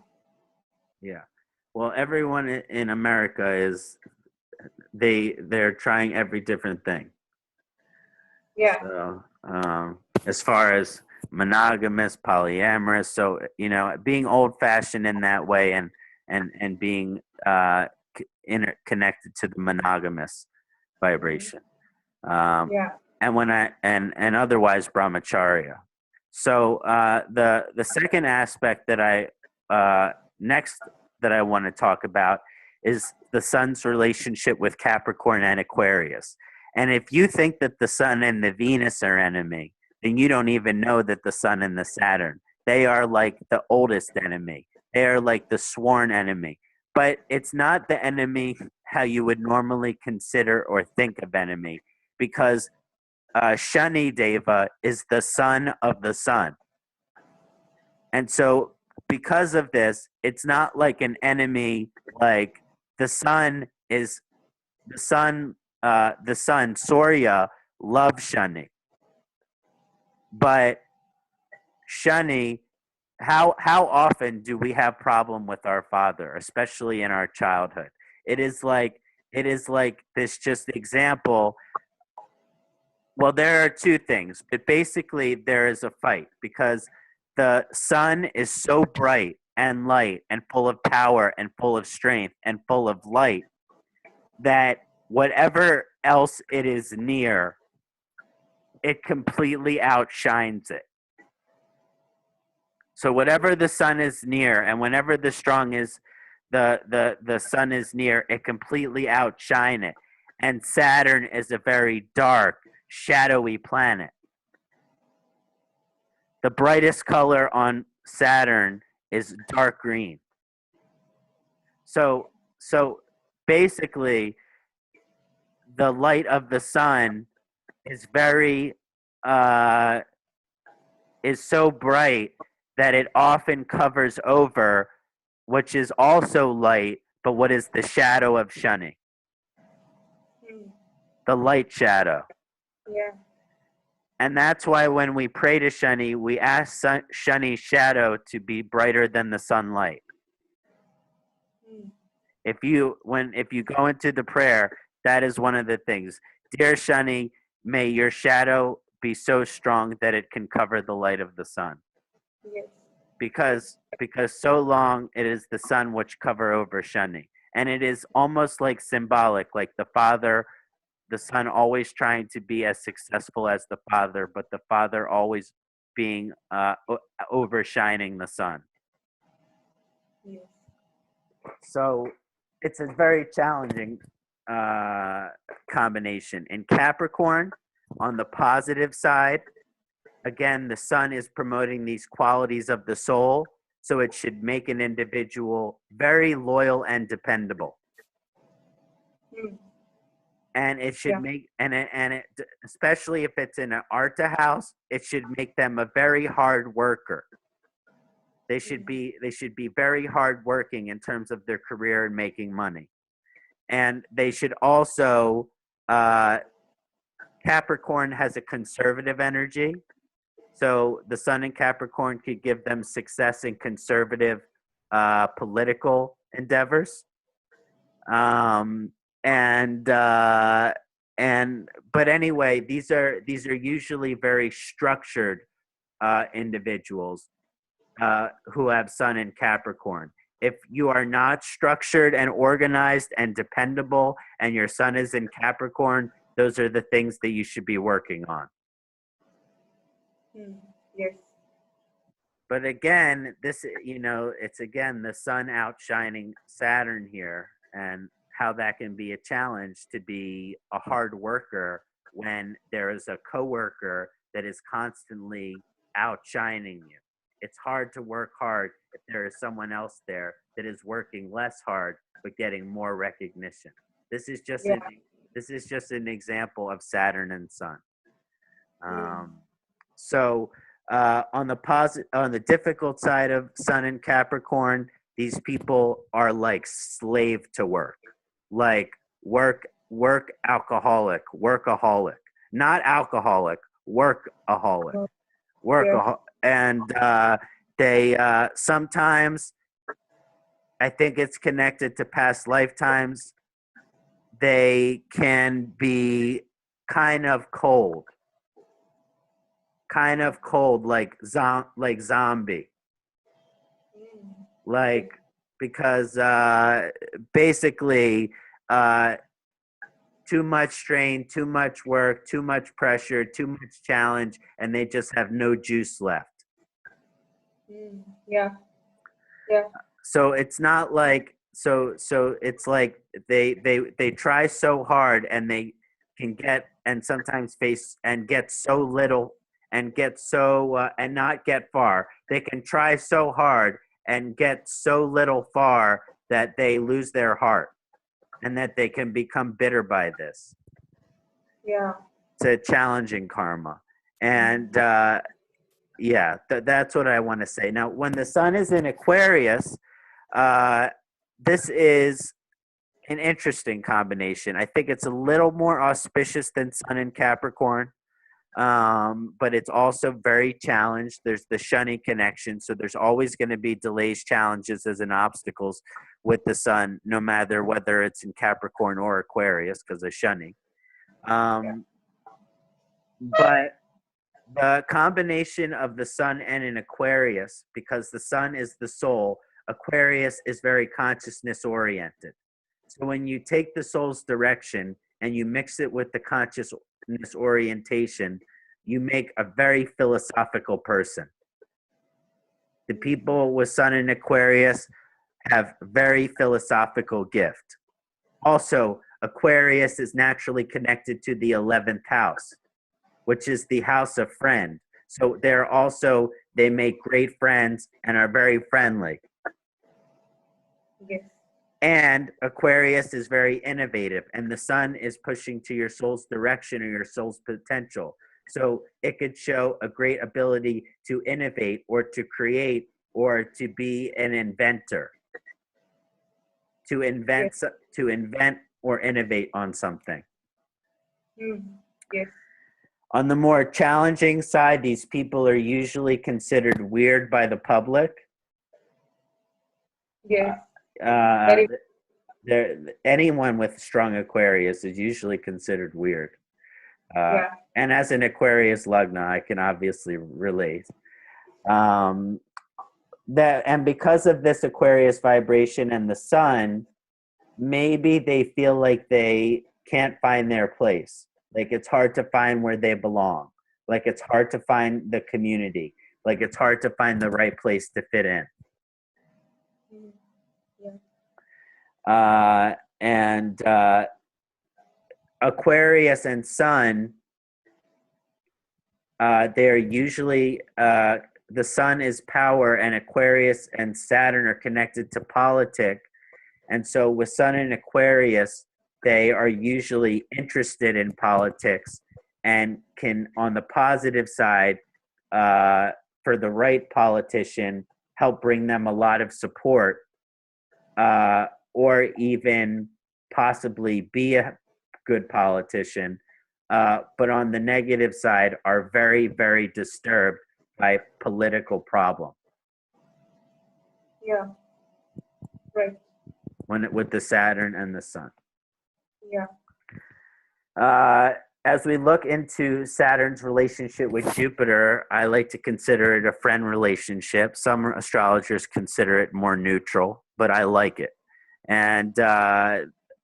Yeah. Well, everyone in America is they're trying every different thing. Yeah. So, as far as monogamous, polyamorous, so you know, being old-fashioned in that way, and being interconnected to the monogamous vibration. Yeah. And when and otherwise brahmacharya. So the second aspect that next that I want to talk about is the Sun's relationship with Capricorn and Aquarius. And if you think that the Sun and the Venus are enemy, then you don't even know that the Sun and the Saturn, they are like the oldest enemy. They are like the sworn enemy. But it's not the enemy how you would normally consider or think of enemy, because Shani Deva is the son of the Sun. And so because of this, it's not like an enemy, like the sun, Surya loves Shani. But Shani, how often do we have problem with our father, especially in our childhood? It is like this just example. Well, there are two things, but basically there is a fight because the sun is so bright and light and full of power and full of strength and full of light that whatever else it is near, it completely outshines it. So whatever the sun is near, and whenever the sun is near, it completely outshine it. And Saturn is a very dark, shadowy planet. The brightest color on Saturn is dark green. So basically, the light of the sun is is so bright that it often covers over, which is also light, but what is the shadow of Shani? The light shadow. Yeah. And that's why when we pray to Shani, we ask Shani's shadow to be brighter than the sunlight. If you go into the prayer, that is one of the things. Dear Shani, may your shadow be so strong that it can cover the light of the sun. Yes. Because so long it is the sun which cover over Shani. And it is almost like symbolic, like the son always trying to be as successful as the father, but the father always being overshining the sun. Yes. So it's a very challenging combination. In Capricorn, on the positive side, again, the sun is promoting these qualities of the soul, so it should make an individual very loyal and dependable. And it should make it especially if it's in an Artha house, it should make them a very hard worker. They should be very hard working in terms of their career and making money. And they should also Capricorn has a conservative energy. So the sun in Capricorn could give them success in conservative political endeavors. And but anyway, these are usually very structured individuals who have Sun in Capricorn. If you are not structured and organized and dependable, and your Sun is in Capricorn, those are the things that you should be working on. Yes. But again, this, it's again the Sun outshining Saturn here, and how that can be a challenge to be a hard worker when there is a coworker that is constantly outshining you. It's hard to work hard if there is someone else there that is working less hard but getting more recognition. This is just an example of Saturn and Sun. So on the difficult side of Sun and Capricorn, these people are like slave to work, like work alcoholic, workaholic, not alcoholic, workaholic, and they sometimes, I think it's connected to past lifetimes, they can be kind of cold, like zombie, like, because basically too much strain, too much work, too much pressure, too much challenge, and they just have no juice left. Yeah. So it's not like, so it's like they try so hard, and they can get, and sometimes face and get so little, and get so and not get far. They can try so hard and get so little far that they lose their heart, and that they can become bitter by this. Yeah. It's a challenging karma. And that's what I want to say. Now, when the Sun is in Aquarius, this is an interesting combination. I think it's a little more auspicious than Sun in Capricorn, but it's also very challenged. There's the shunny connection, so there's always going to be delays, challenges, and obstacles with the Sun, no matter whether it's in Capricorn or Aquarius, because of shunny. But the combination of the Sun and an Aquarius, because the Sun is the soul, Aquarius is very consciousness oriented. So when you take the soul's direction and you mix it with the consciousness orientation, you make a very philosophical person. The people with Sun in Aquarius have very philosophical gift. Also, Aquarius is naturally connected to the 11th house, which is the house of friend. So they make great friends and are very friendly. Yes. And Aquarius is very innovative, and the Sun is pushing to your soul's direction or your soul's potential. So it could show a great ability to innovate or to create or to be an inventor, to invent or innovate on something. Yes. On the more challenging side, these people are usually considered weird by the public. Yes. Anyone with strong Aquarius is usually considered weird. And as an Aquarius Lagna, I can obviously relate. And because of this Aquarius vibration and the Sun, maybe they feel like they can't find their place. Like it's hard to find where they belong. Like it's hard to find the community. Like it's hard to find the right place to fit in. And Aquarius and Sun, they're usually, the Sun is power, and Aquarius and Saturn are connected to politics. And so with Sun in Aquarius, they are usually interested in politics and can, on the positive side, for the right politician, help bring them a lot of support, or even possibly be a good politician, but on the negative side are very, very disturbed by political problem. Yeah, right. with the Saturn and the Sun. Yeah. As we look into Saturn's relationship with Jupiter, I like to consider it a friend relationship. Some astrologers consider it more neutral, but I like it. And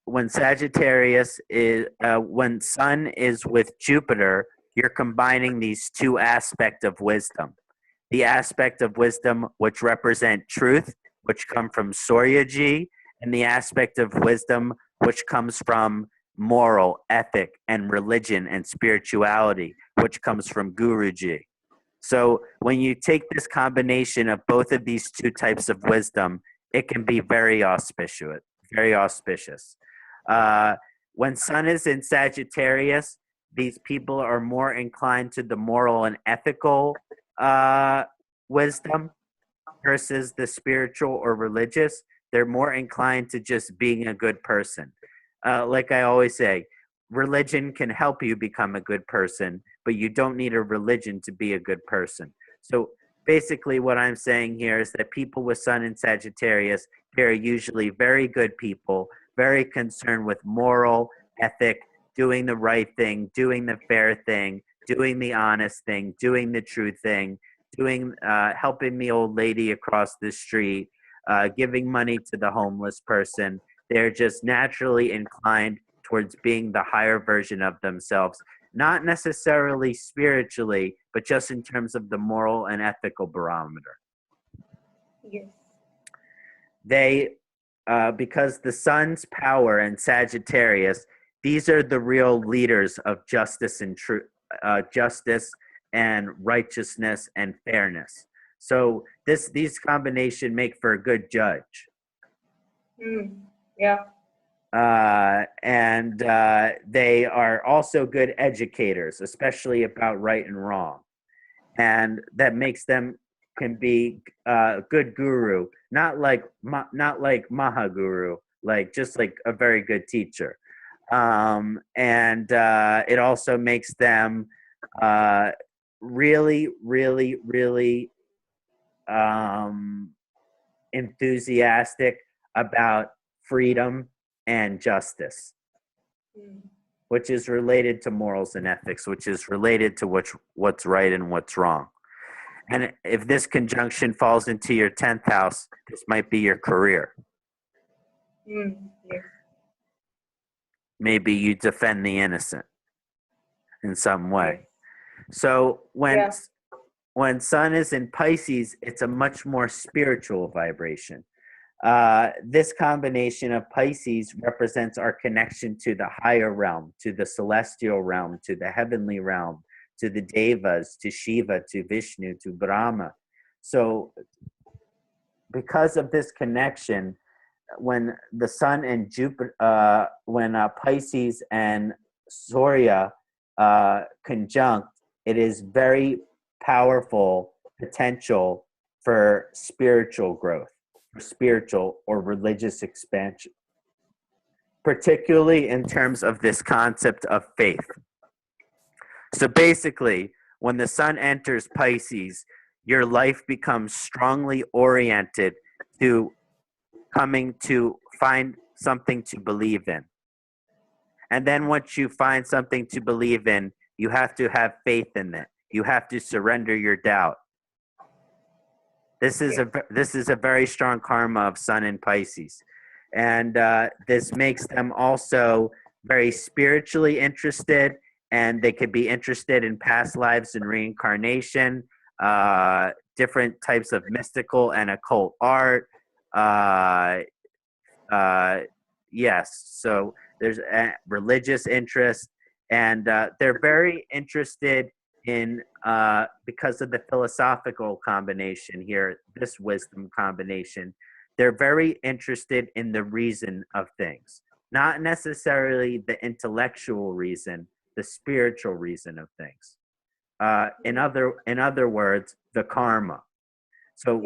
when Sagittarius is, when Sun is with Jupiter, you're combining these two aspects of wisdom. The aspect of wisdom which represent truth, which come from Suryaji, and the aspect of wisdom which comes from moral, ethic, and religion and spirituality, which comes from Guruji. So when you take this combination of both of these two types of wisdom, it can be very auspicious. Very auspicious. When Sun is in Sagittarius, these people are more inclined to the moral and ethical wisdom versus the spiritual or religious. They're more inclined to just being a good person. Like I always say, religion can help you become a good person, but you don't need a religion to be a good person. So basically what I'm saying here is that people with Sun in Sagittarius, they're usually very good people, very concerned with moral, ethic, doing the right thing, doing the fair thing, doing the honest thing, doing the true thing, doing helping the old lady across the street, giving money to the homeless person. They're just naturally inclined towards being the higher version of themselves, not necessarily spiritually, but just in terms of the moral and ethical barometer. Yes. They, because the Sun's power in Sagittarius, these are the real leaders of justice and justice and righteousness and fairness. So these combination make for a good judge. Yeah. And they are also good educators, especially about right and wrong. And that makes them can be a good guru, not like Mahaguru, like just like a very good teacher. And it also makes them really, really, really enthusiastic about freedom and justice, which is related to morals and ethics, which is related to what's right and what's wrong. And if this conjunction falls into your 10th house, this might be your career. Yes. Maybe you defend the innocent in some way. So when Sun is in Pisces, it's a much more spiritual vibration. This combination of Pisces represents our connection to the higher realm, to the celestial realm, to the heavenly realm, to the Devas, to Shiva, to Vishnu, to Brahma. So because of this connection, when the Sun and Jupiter, when Pisces and Surya conjunct, it is very powerful potential for spiritual growth, for spiritual or religious expansion, particularly in terms of this concept of faith. So basically, when the Sun enters Pisces, your life becomes strongly oriented to coming to find something to believe in. And then once you find something to believe in, you have to have faith in it. You have to surrender your doubt. This is a very strong karma of Sun in Pisces. And this makes them also very spiritually interested, and they could be interested in past lives and reincarnation, different types of mystical and occult art. Yes, so there's a religious interest, and they're very interested in, because of the philosophical combination here, this wisdom combination, they're very interested in the reason of things, not necessarily the intellectual reason, the spiritual reason of things. In other words, the karma. So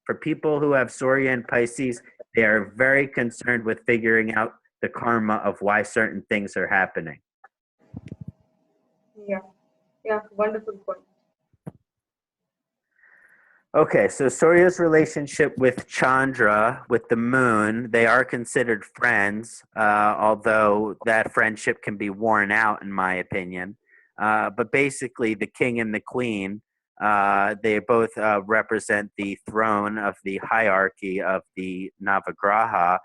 for people who have Surya and Pisces, they are very concerned with figuring out the karma of why certain things are happening. Yeah, wonderful point. Okay, so Surya's relationship with Chandra, with the moon, they are considered friends, although that friendship can be worn out, in my opinion. But basically, the king and the queen, they both represent the throne of the hierarchy of the Navagraha.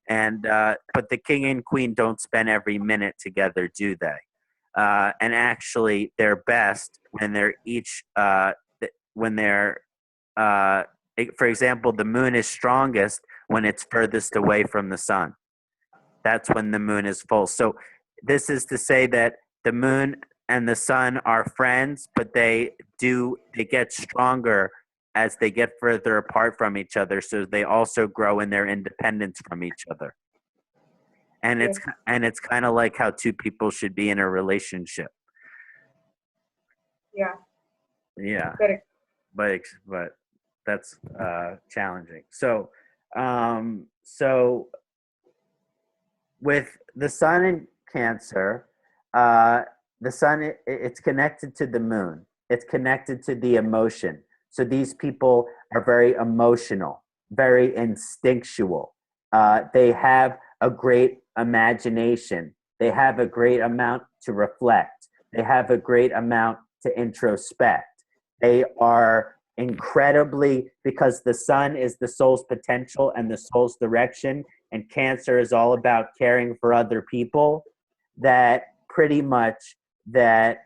And but the king and queen don't spend every minute together, do they? And actually, they're best when they're each when they're for example, the moon is strongest when it's furthest away from the sun. That's when the moon is full. So this is to say that the moon and the sun are friends, but they get stronger as they get further apart from each other. So they also grow in their independence from each other. And Yes. it's kind of like how two people should be in a relationship. Yeah. Yeah. Correct. But that's challenging. So so with the sun in Cancer, the sun it's connected to the moon. It's connected to the emotion. So these people are very emotional, very instinctual. They have a great imagination. They have a great amount to reflect. They have a great amount to introspect. They are incredibly, because the sun is the soul's potential and the soul's direction, and Cancer is all about caring for other people, that pretty much that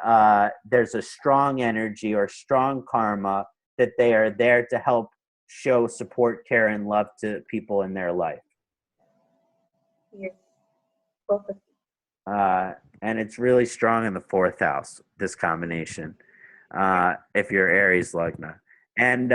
there's a strong energy or strong karma that they are there to help show support, care, and love to people in their life. Yes. Perfect. And it's really strong in the 4th house, this combination, if you're Aries Lagna. And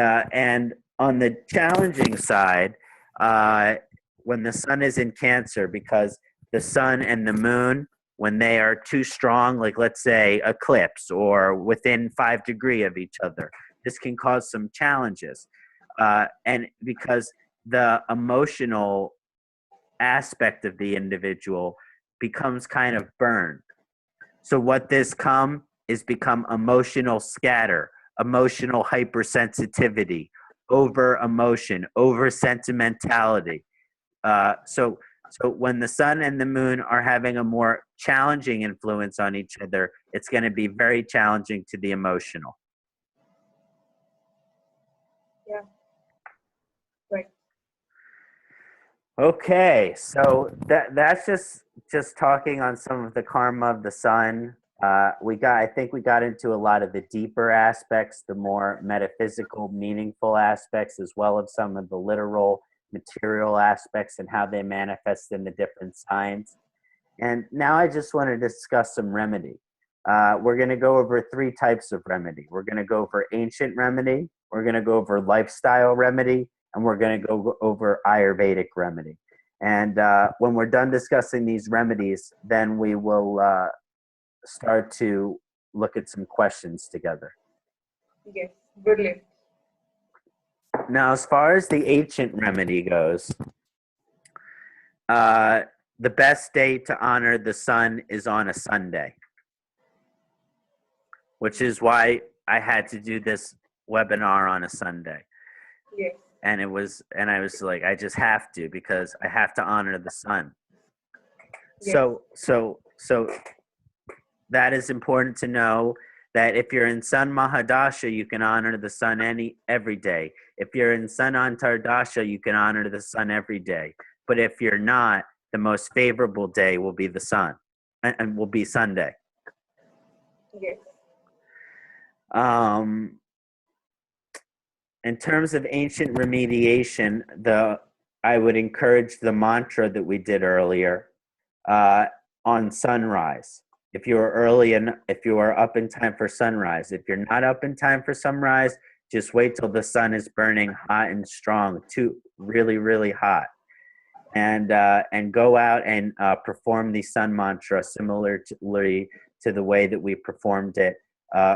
on the challenging side, when the sun is in Cancer, because the sun and the moon, when they are too strong, like let's say eclipse or within 5 degrees of each other, this can cause some challenges. And because the emotional aspect of the individual becomes kind of burned. So what this become emotional scatter, emotional hypersensitivity, over emotion, over sentimentality. So when the sun and the moon are having a more challenging influence on each other, it's going to be very challenging to the emotional. Yeah. Right. Okay, so that's just talking on some of the karma of the sun. I think we got into a lot of the deeper aspects, the more metaphysical, meaningful aspects, as well as some of the literal, material aspects and how they manifest in the different signs. And now I just want to discuss some remedy. We're going to go over 3 types of remedy. We're going to go over ancient remedy, we're going to go over lifestyle remedy, and we're going to go over Ayurvedic remedy. And when we're done discussing these remedies, then we will start to look at some questions together. Yes. Brilliant. Now, as far as the ancient remedy goes, the best day to honor the sun is on a Sunday, which is why I had to do this webinar on a Sunday. Yes. And I was like, I just have to, because I have to honor the sun. Yes. So that is important to know, that if you're in Sun Mahadasha, you can honor the sun every day. If you're in Sun Antardasha, you can honor the sun every day. But if you're not, the most favorable day will be the sun, and will be Sunday. Yes. In terms of ancient remediation, I would encourage the mantra that we did earlier on sunrise. If you are up in time for sunrise. If you're not up in time for sunrise, just wait till the sun is burning hot and strong, really, really hot, and go out and perform the sun mantra similarly to the way that we performed it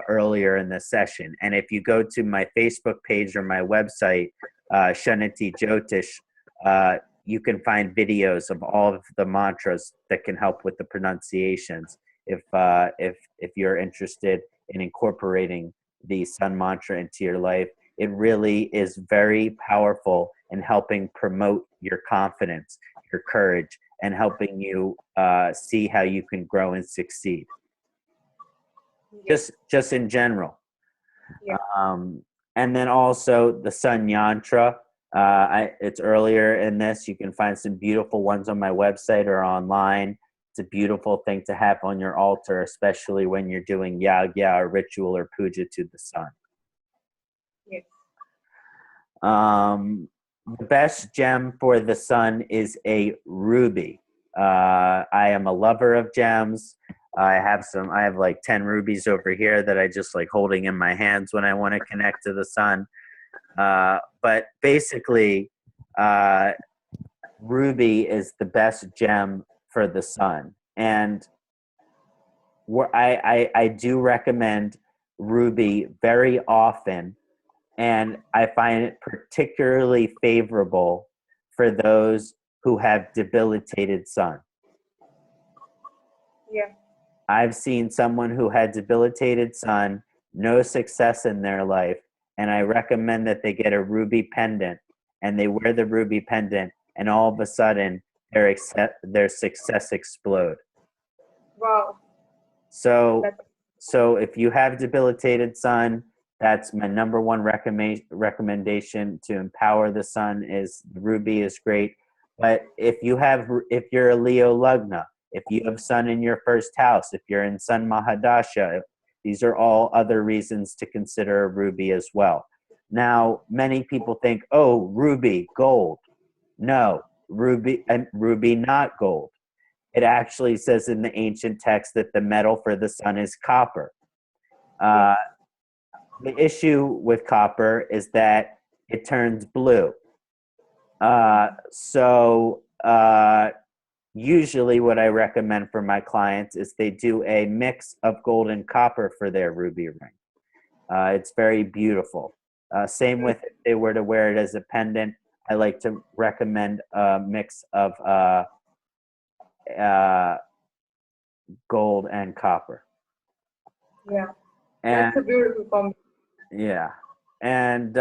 earlier in the session. And if you go to my Facebook page or my website, Kṣaṇāti Jyotish, you can find videos of all of the mantras that can help with the pronunciations. If you're interested in incorporating the sun mantra into your life, it really is very powerful in helping promote your confidence, your courage, and helping you see how you can grow and succeed. Just in general. Yeah. And then also the Sun Yantra. It's earlier in this. You can find some beautiful ones on my website or online. It's a beautiful thing to have on your altar, especially when you're doing yagya or ritual or puja to the sun. Yes. The best gem for the sun is a ruby. I am a lover of gems. I have like 10 rubies over here that I just like holding in my hands when I want to connect to the sun. But basically, ruby is the best gem for the sun. And I do recommend ruby very often. And I find it particularly favorable for those who have debilitated sun. Yeah. I've seen someone who had debilitated sun, no success in their life, and I recommend that they get a ruby pendant, and they wear the ruby pendant, and all of a sudden their success explode. Wow. So if you have debilitated sun, that's my number one recommendation to empower the sun. Is the ruby is great. But if you're a Leo Lugna, if you have sun in your first house, if you're in Sun Mahadasha, these are all other reasons to consider a ruby as well. Now, many people think, oh, ruby, gold. No, ruby not gold. It actually says in the ancient text that the metal for the sun is copper. The issue with copper is that it turns blue. Usually what I recommend for my clients is they do a mix of gold and copper for their ruby ring. It's very beautiful. Same with if they were to wear it as a pendant, I like to recommend a mix of gold and copper. Yeah. And that's a beautiful combination. yeah. And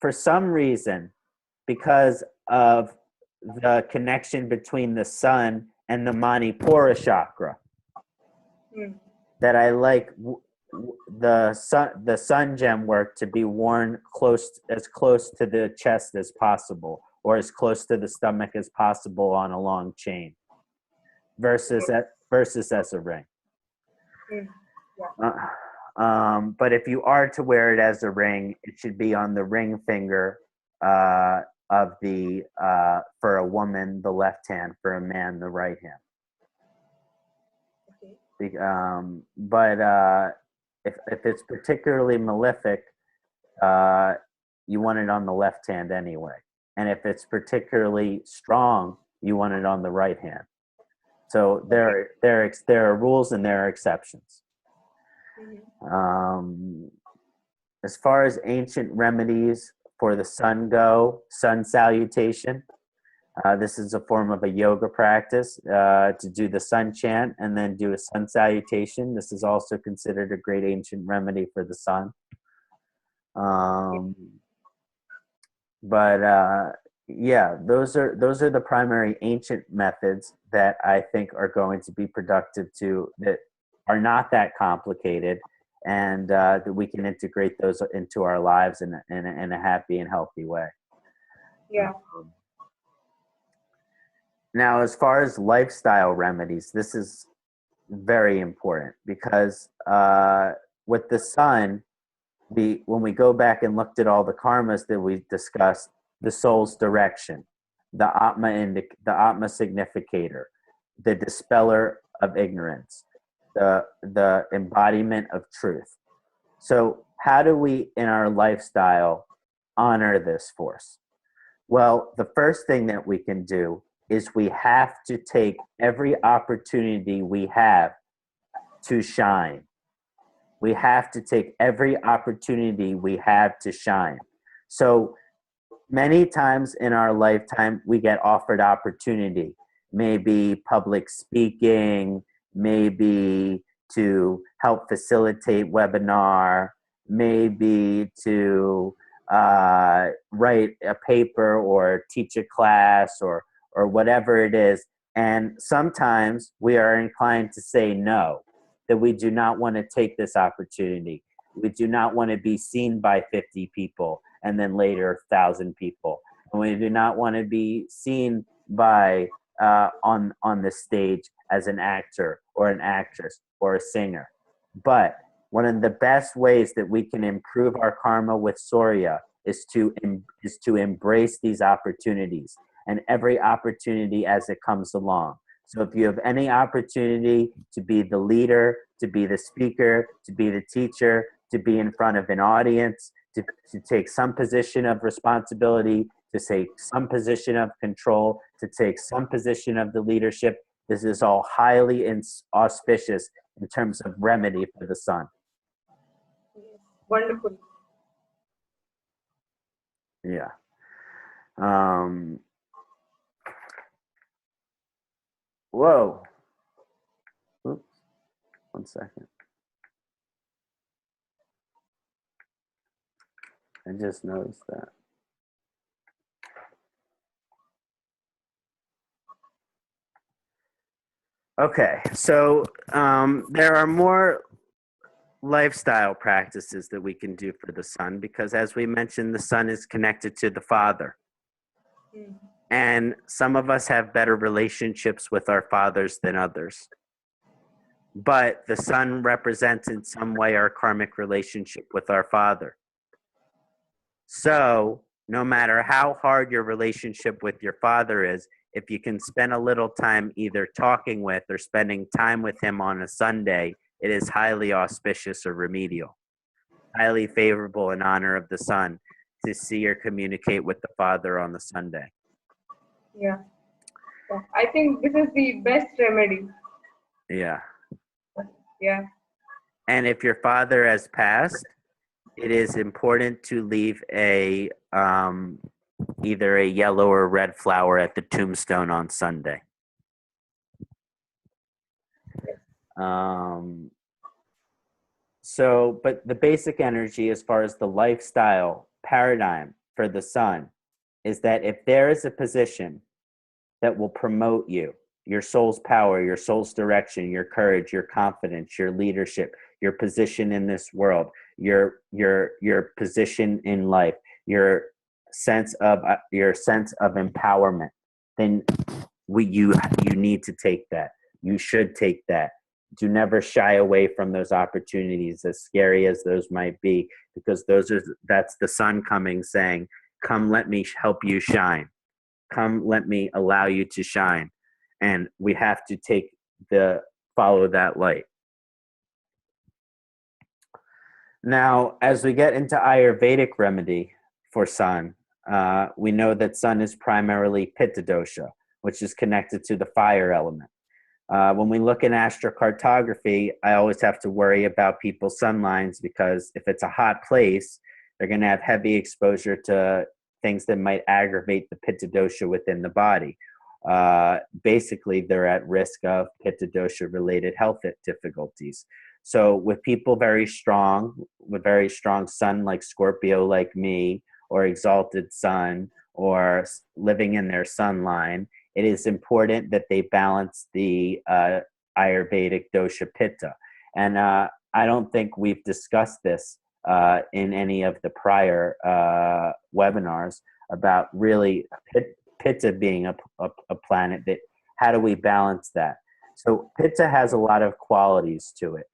for some reason, because of the connection between the sun and the Manipura chakra, that I like the sun gem work to be worn as close to the chest as possible, or as close to the stomach as possible on a long chain, versus as a ring. But if you are to wear it as a ring, it should be on the ring finger of the for a woman the left hand, for a man the right hand. But if it's particularly malefic, you want it on the left hand anyway. And if it's particularly strong, you want it on the right hand. So there are rules and there are exceptions. As far as ancient remedies for the sun go, sun salutation. This is a form of a yoga practice to do the sun chant and then do a sun salutation. This is also considered a great ancient remedy for the sun. Yeah, those are the primary ancient methods that I think are going to be productive that are not that complicated, and that we can integrate those into our lives in a happy and healthy way. Yeah. Now, as far as lifestyle remedies, this is very important because with the sun, when we go back and looked at all the karmas that we discussed, the soul's direction, the Atma significator, the dispeller of ignorance, the embodiment of truth. So how do we, in our lifestyle, honor this force? Well, the first thing that we can do is we have to take every opportunity we have to shine. We have to take every opportunity we have to shine. So many times in our lifetime, we get offered opportunity, maybe public speaking, maybe to help facilitate webinar, maybe to write a paper or teach a class or whatever it is. And sometimes we are inclined to say no, that we do not want to take this opportunity. We do not want to be seen by 50 people and then later 1,000 people. And we do not want to be seen by on the stage as an actor or an actress or a singer. But one of the best ways that we can improve our karma with Surya is to embrace these opportunities, and every opportunity as it comes along. So if you have any opportunity to be the leader, to be the speaker, to be the teacher, to be in front of an audience, to take some position of responsibility, to take some position of control, to take some position of the leadership, this is all highly auspicious in terms of remedy for the sun. Wonderful. Yeah. Whoa. Oops. 1 second. I just noticed that. Okay, so there are more lifestyle practices that we can do for the sun, because as we mentioned, the sun is connected to the father. And some of us have better relationships with our fathers than others. But the sun represents in some way our karmic relationship with our father. So no matter how hard your relationship with your father is, if you can spend a little time either talking with or spending time with him on a Sunday, it is highly auspicious or remedial, highly favorable in honor of the sun to see or communicate with the father on the Sunday. Yeah. I think this is the best remedy. Yeah. Yeah. And if your father has passed, it is important to leave a either a yellow or red flower at the tombstone on Sunday. But the basic energy as far as the lifestyle paradigm for the sun is that if there is a position that will promote you, your soul's power, your soul's direction, your courage, your confidence, your leadership, your position in this world, your position in life, your sense of empowerment, then you need to take that. You should take that. Do never shy away from those opportunities, as scary as those might be, because that's the sun coming saying, "Come, let me help you shine. Come, let me allow you to shine." And we have to follow that light. Now, as we get into Ayurvedic remedy for sun, we know that sun is primarily Pitta dosha, which is connected to the fire element. When we look in astrocartography, I always have to worry about people's sun lines, because if it's a hot place, they're going to have heavy exposure to things that might aggravate the Pitta dosha within the body. Basically, they're at risk of Pitta dosha related health difficulties. So with people with very strong sun, like Scorpio, like me, or exalted sun, or living in their sun line, it is important that they balance the Ayurvedic dosha Pitta. And I don't think we've discussed this in any of the prior webinars about really Pitta being a planet. That how do we balance that? So Pitta has a lot of qualities to it.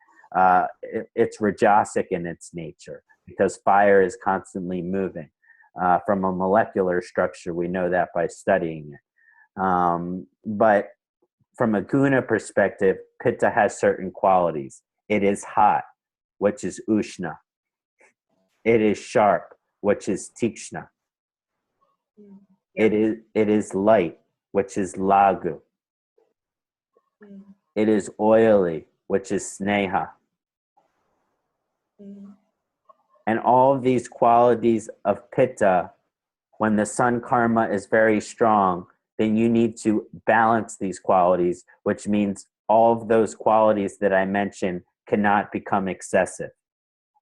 It's rajasic in its nature, because fire is constantly moving. From a molecular structure, we know that by studying it. But from a guna perspective, Pitta has certain qualities. It is hot, which is Ushna. It is sharp, which is Tikshna. It is light, which is Lagu. It is oily, which is Sneha. And all of these qualities of Pitta, when the sun karma is very strong, then you need to balance these qualities, which means all of those qualities that I mentioned cannot become excessive.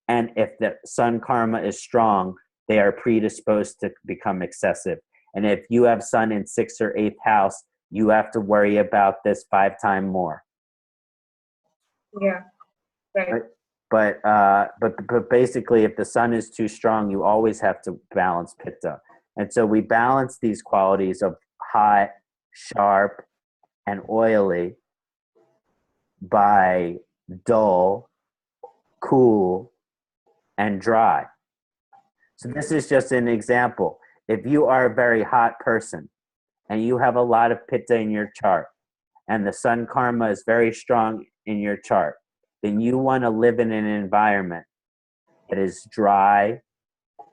And if the sun karma is strong, they are predisposed to become excessive. And if you have sun in 6th or 8th house, you have to worry about this 5 times more. Yeah, right. But basically, if the sun is too strong, you always have to balance pitta. And so we balance these qualities of hot, sharp, and oily by dull, cool, and dry. So this is just an example. If you are a very hot person and you have a lot of pitta in your chart and the sun karma is very strong in your chart, then you want to live in an environment that is dry,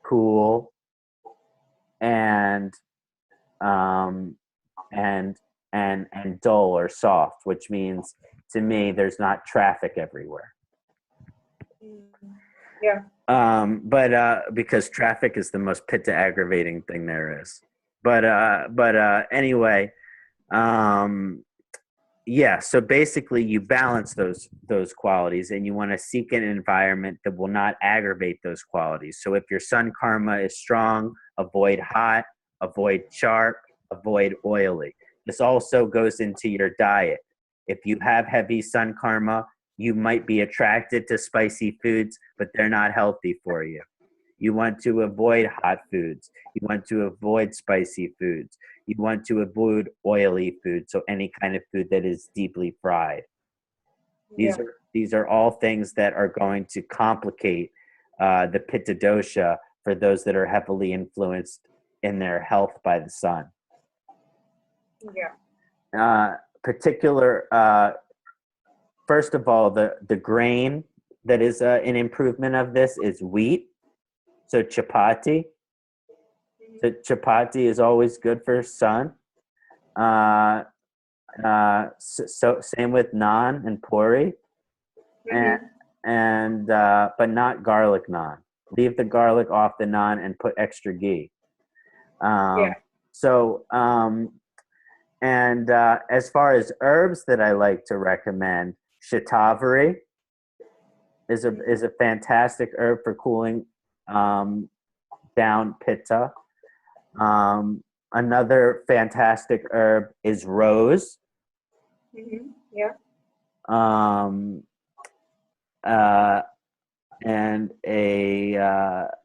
cool, and dull or soft, which means to me there's not traffic everywhere. Yeah. But because traffic is the most pitta aggravating thing there is. But anyway, yeah, so basically you balance those qualities, and you want to seek an environment that will not aggravate those qualities. So if your sun karma is strong, avoid hot, avoid sharp, avoid oily. This also goes into your diet. If you have heavy sun karma, you might be attracted to spicy foods, but they're not healthy for you. You want to avoid hot foods. You want to avoid spicy foods. You want to avoid oily food, so any kind of food that is deeply fried. These are all things that are going to complicate the pitta dosha for those that are heavily influenced in their health by the sun. Yeah. First of all, the grain that is an improvement of this is wheat. So chapati. So chapati is always good for sun. So same with naan and puri, and but not garlic naan. Leave the garlic off the naan and put extra ghee. So as far as herbs that I like to recommend, shatavari is a fantastic herb for cooling down pitta. Another fantastic herb is rose. Yeah. And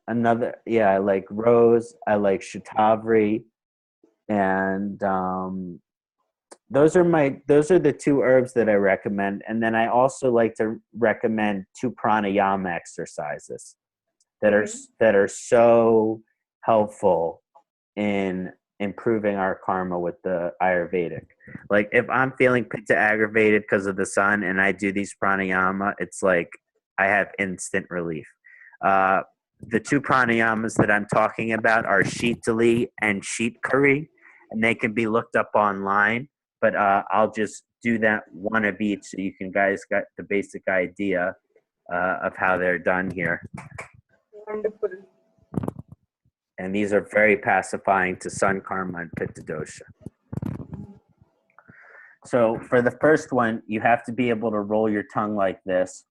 another, yeah, I like rose. I like shatavari, and those are the 2 herbs that I recommend. And then I also like to recommend 2 pranayama exercises that are so helpful in improving our karma with the Ayurvedic. Like if I'm feeling pitta aggravated because of the sun and I do these pranayama, it's like I have instant relief. The 2 pranayamas that I'm talking about are Shitali and Shitkari, and they can be looked up online, but I'll just do that one of each so you guys got the basic idea of how they're done here. Wonderful. And these are very pacifying to sun karma and pitta dosha. So for the first one, you have to be able to roll your tongue like this,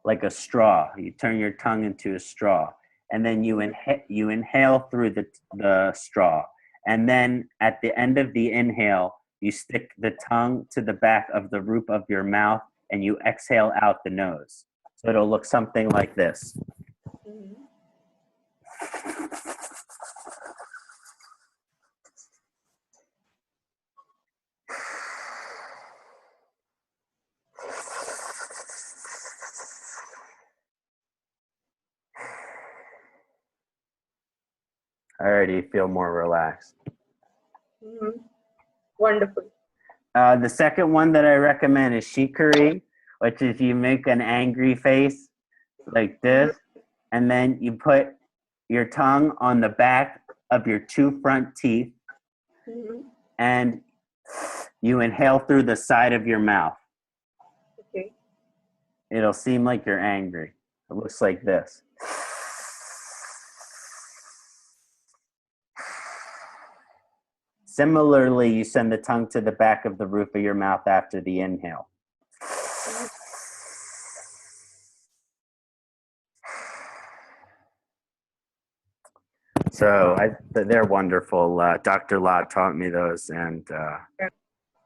like a straw. You turn your tongue into a straw, and then you inhale through the straw. And then at the end of the inhale, you stick the tongue to the back of the roof of your mouth, and you exhale out the nose. So it'll look something like this. I already feel more relaxed. Wonderful. The second one that I recommend is shikari, which is you make an angry face like this, and then you put your tongue on the back of your 2 front teeth, and you inhale through the side of your mouth. Okay. It'll seem like you're angry. It looks like this. Similarly, you send the tongue to the back of the roof of your mouth after the inhale. So they're wonderful. Dr. La taught me those, and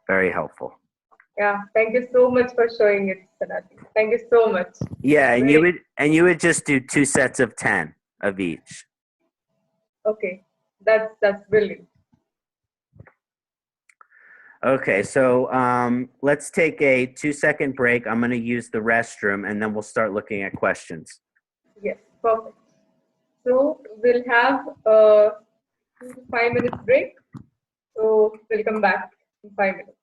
very helpful. Yeah, thank you so much for showing it, Kṣaṇāti. Thank you so much. Yeah, and you would just do 2 sets of 10 of each. Okay, that's brilliant. Okay, so let's take a 2-second break. I'm going to use the restroom, and then we'll start looking at questions. Yes, perfect. So we'll have a 2 to 5 minutes break. So we'll come back in 5 minutes.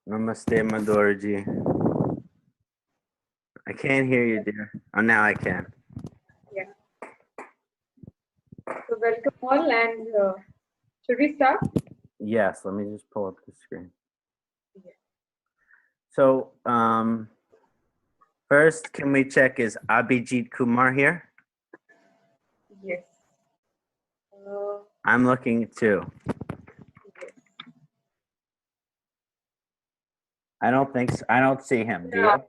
Namaste, Madhurji. I can't hear you, dear. Oh, now I can. Yeah. So welcome all, and should we start? Yes, let me just pull up the screen. Yeah. So, first, can we check, is Abhijit Kumar here? Yes. I'm looking too. I don't think so. I don't see him. Do you?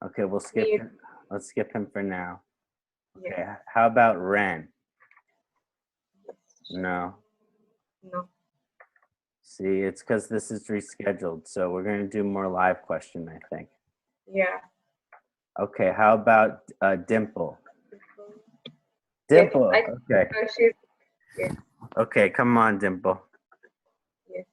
Okay, we'll skip him. Let's skip him for now. Okay, how about Ren? No. No. See, it's because this is rescheduled, so we're going to do more live question, I think. Yeah. Okay, how about Dimple? Dimple, Yes, okay. she's, yes. Okay, come on, Dimple. Yes.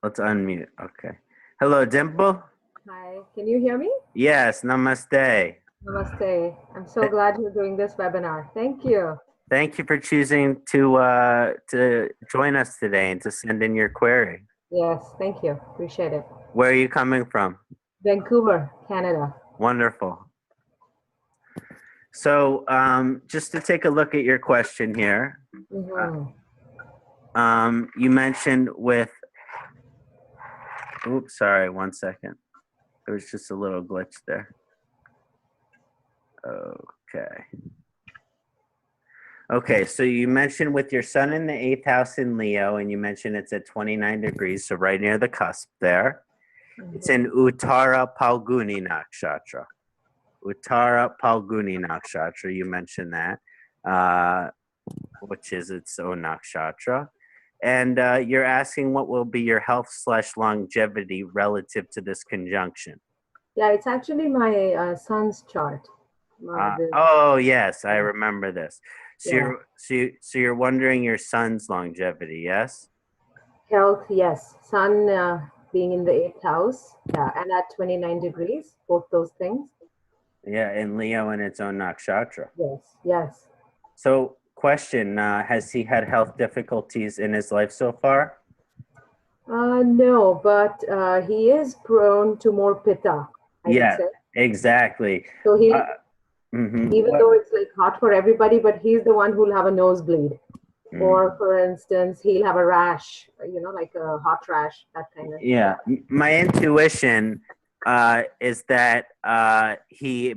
Let's unmute. Okay. Hello, Dimple? Hi, can you hear me? Yes, namaste. Namaste. I'm so glad you're doing this webinar. Thank you. Thank you for choosing to join us today and to send in your query. Yes, thank you. Appreciate it. Where are you coming from? Vancouver, Canada. Wonderful. So just to take a look at your question here, you mentioned with, oops, sorry, one second. There was just a little glitch there. Okay. Okay, so you mentioned with your sun in the 8th house in Leo, and you mentioned it's at 29 degrees, so right near the cusp there. It's in Uttara Palguni Nakshatra. Uttara Palguni Nakshatra, you mentioned that, which is its own nakshatra. And you're asking what will be your health/longevity relative to this conjunction. Yeah, it's actually my son's chart. Oh, yes, I remember this. So, Yeah. you're wondering your son's longevity, yes? Health, yes. Sun being in the 8th house, yeah, and at 29 degrees, both those things. Yeah, in Leo in its own nakshatra. Yes, yes. So, question, has he had health difficulties in his life so far? No, but he is prone to more pitta, I would say. Exactly. So he, even though it's like hot for everybody, but he's the one who'll have a nosebleed. Or for instance, he'll have a rash, you know, like a hot rash, that kind of. Yeah, my intuition is that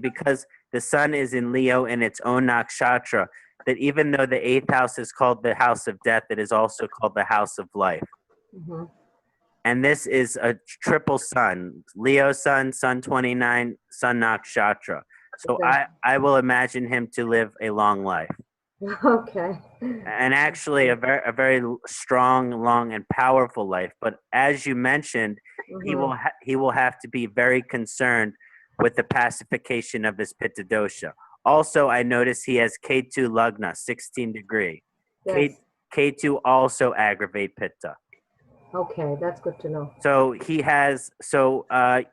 because the sun is in Leo in its own nakshatra, that even though the 8th house is called the house of death, it is also called the house of life. And this is a triple sun, Leo sun, sun 29, sun nakshatra. So I will imagine him to live a long life. Okay. And actually a very strong, long, and powerful life. But as you mentioned, he will have to be very concerned with the pacification of his pitta dosha. Also, I notice he has Ketu Lagna, 16 degree. Yes. Ketu also aggravate pitta. Okay, that's good to know. So he has. So are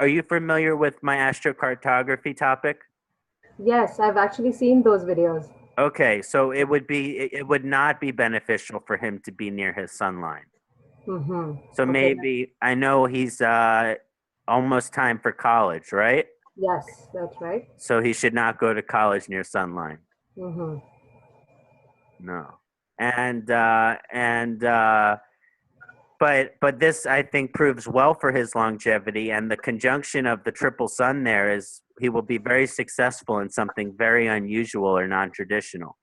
you familiar with my astrocartography topic? Yes, I've actually seen those videos. Okay, so it would not be beneficial for him to be near his sun line. So maybe, I know he's almost time for college, right? Yes, that's right. So he should not go to college near sun line. No. But this, I think, proves well for his longevity, and the conjunction of the triple sun there is he will be very successful in something very unusual or non-traditional.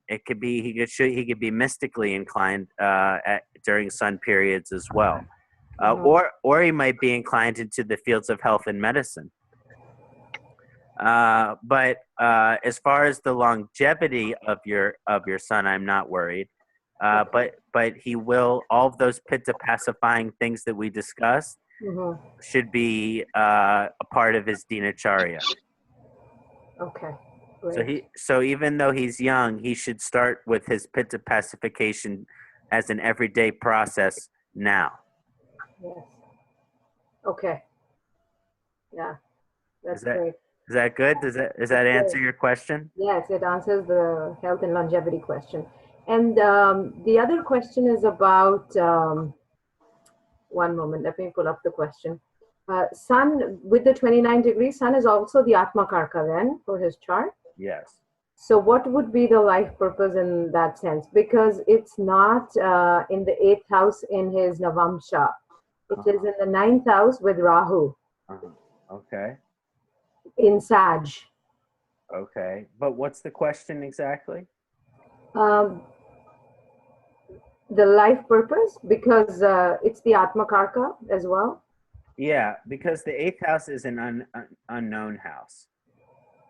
It could be he could be mystically inclined during sun periods as well, or he might be inclined into the fields of health and medicine. But as far as the longevity of your son, I'm not worried. But he will, all of those pitta pacifying things that we discussed should be a part of his dinacharya. Okay. Great. So even though he's young, he should start with his pitta pacification as an everyday process now. Yes. Okay. Yeah, that's great. Is that good? Does that answer your question? Yes, it answers the health and longevity question. And the other question is about, one moment, let me pull up the question. Sun, with the 29 degrees, Sun is also the Atma Karka then for his chart. Yes. So what would be the life purpose in that sense? Because it's not in the 8th house in his Navamsha. It is in the 9th house with Rahu. Okay. In Sag. Okay, but what's the question exactly? The life purpose, because it's the Atma Karka as well. Yeah, because the eighth house is an unknown house.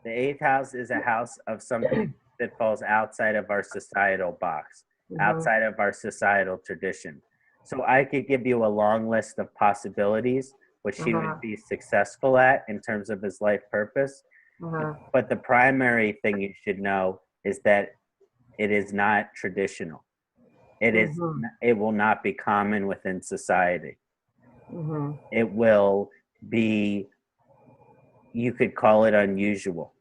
The eighth house is a house of something that falls outside of our societal box, outside of our societal tradition. So I could give you a long list of possibilities, which he would be successful at in terms of his life purpose. But the primary thing you should know is that it is not traditional. It will not be common within society. It will be, you could call it unusual.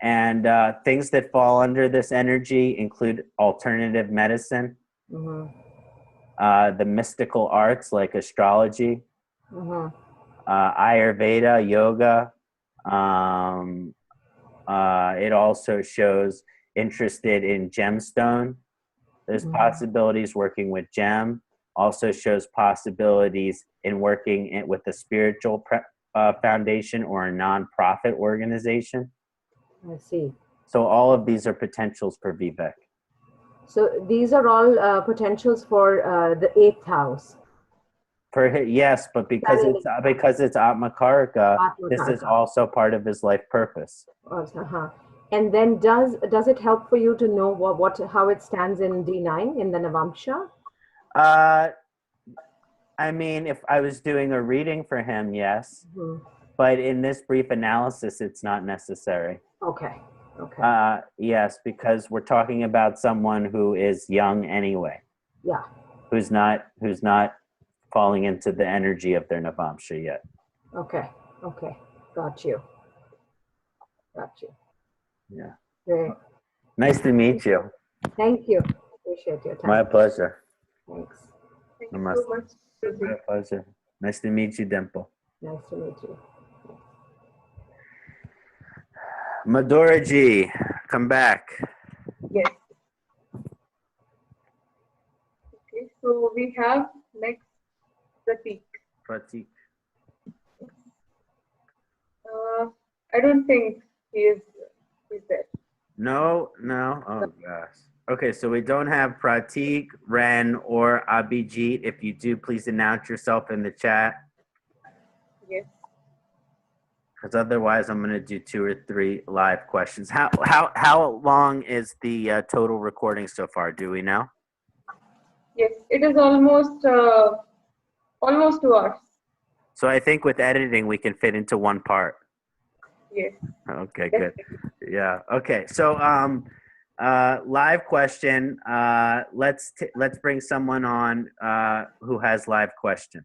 And things that fall under this energy include alternative medicine, the mystical arts like astrology, Ayurveda, yoga. It also shows interested in gemstone. There's possibilities working with gem. Also shows possibilities in working with a spiritual foundation or a non-profit organization. I see. So all of these are potentials for Vivek. So these are all potentials for the eighth house. Yes, but because it's Atmakarika, this is Atmakarika. also part of his life purpose. And then does it help for you to know how it stands in D9 in the Navamsha? I mean, if I was doing a reading for him, yes. But in this brief analysis, it's not necessary. Okay. Yes, because we're talking about someone who is young anyway. Yeah. Who's not falling into the energy of their Navamsha yet. Okay. Got you. Yeah. Great. Nice to meet you. Thank you. Appreciate your time. My pleasure. Thanks. Thank you so much. My pleasure. Nice to meet you, Dimple. Nice to meet you. Madhura ji, come back. Yes. Okay, so we have next Pratik. Pratik. I don't think he's there. No. Oh gosh. Okay, so we don't have Pratik, Ren, or Abhijit. If you do, please announce yourself in the chat. Yes. Because otherwise, I'm going to do 2 or 3 live questions. How long is the total recording so far? Do we know? Yes, it is almost 2 hours. So I think with editing, we can fit into 1 part. Yes. Okay, Definitely. good. Yeah. Okay. So live question. Let's bring someone on who has live question.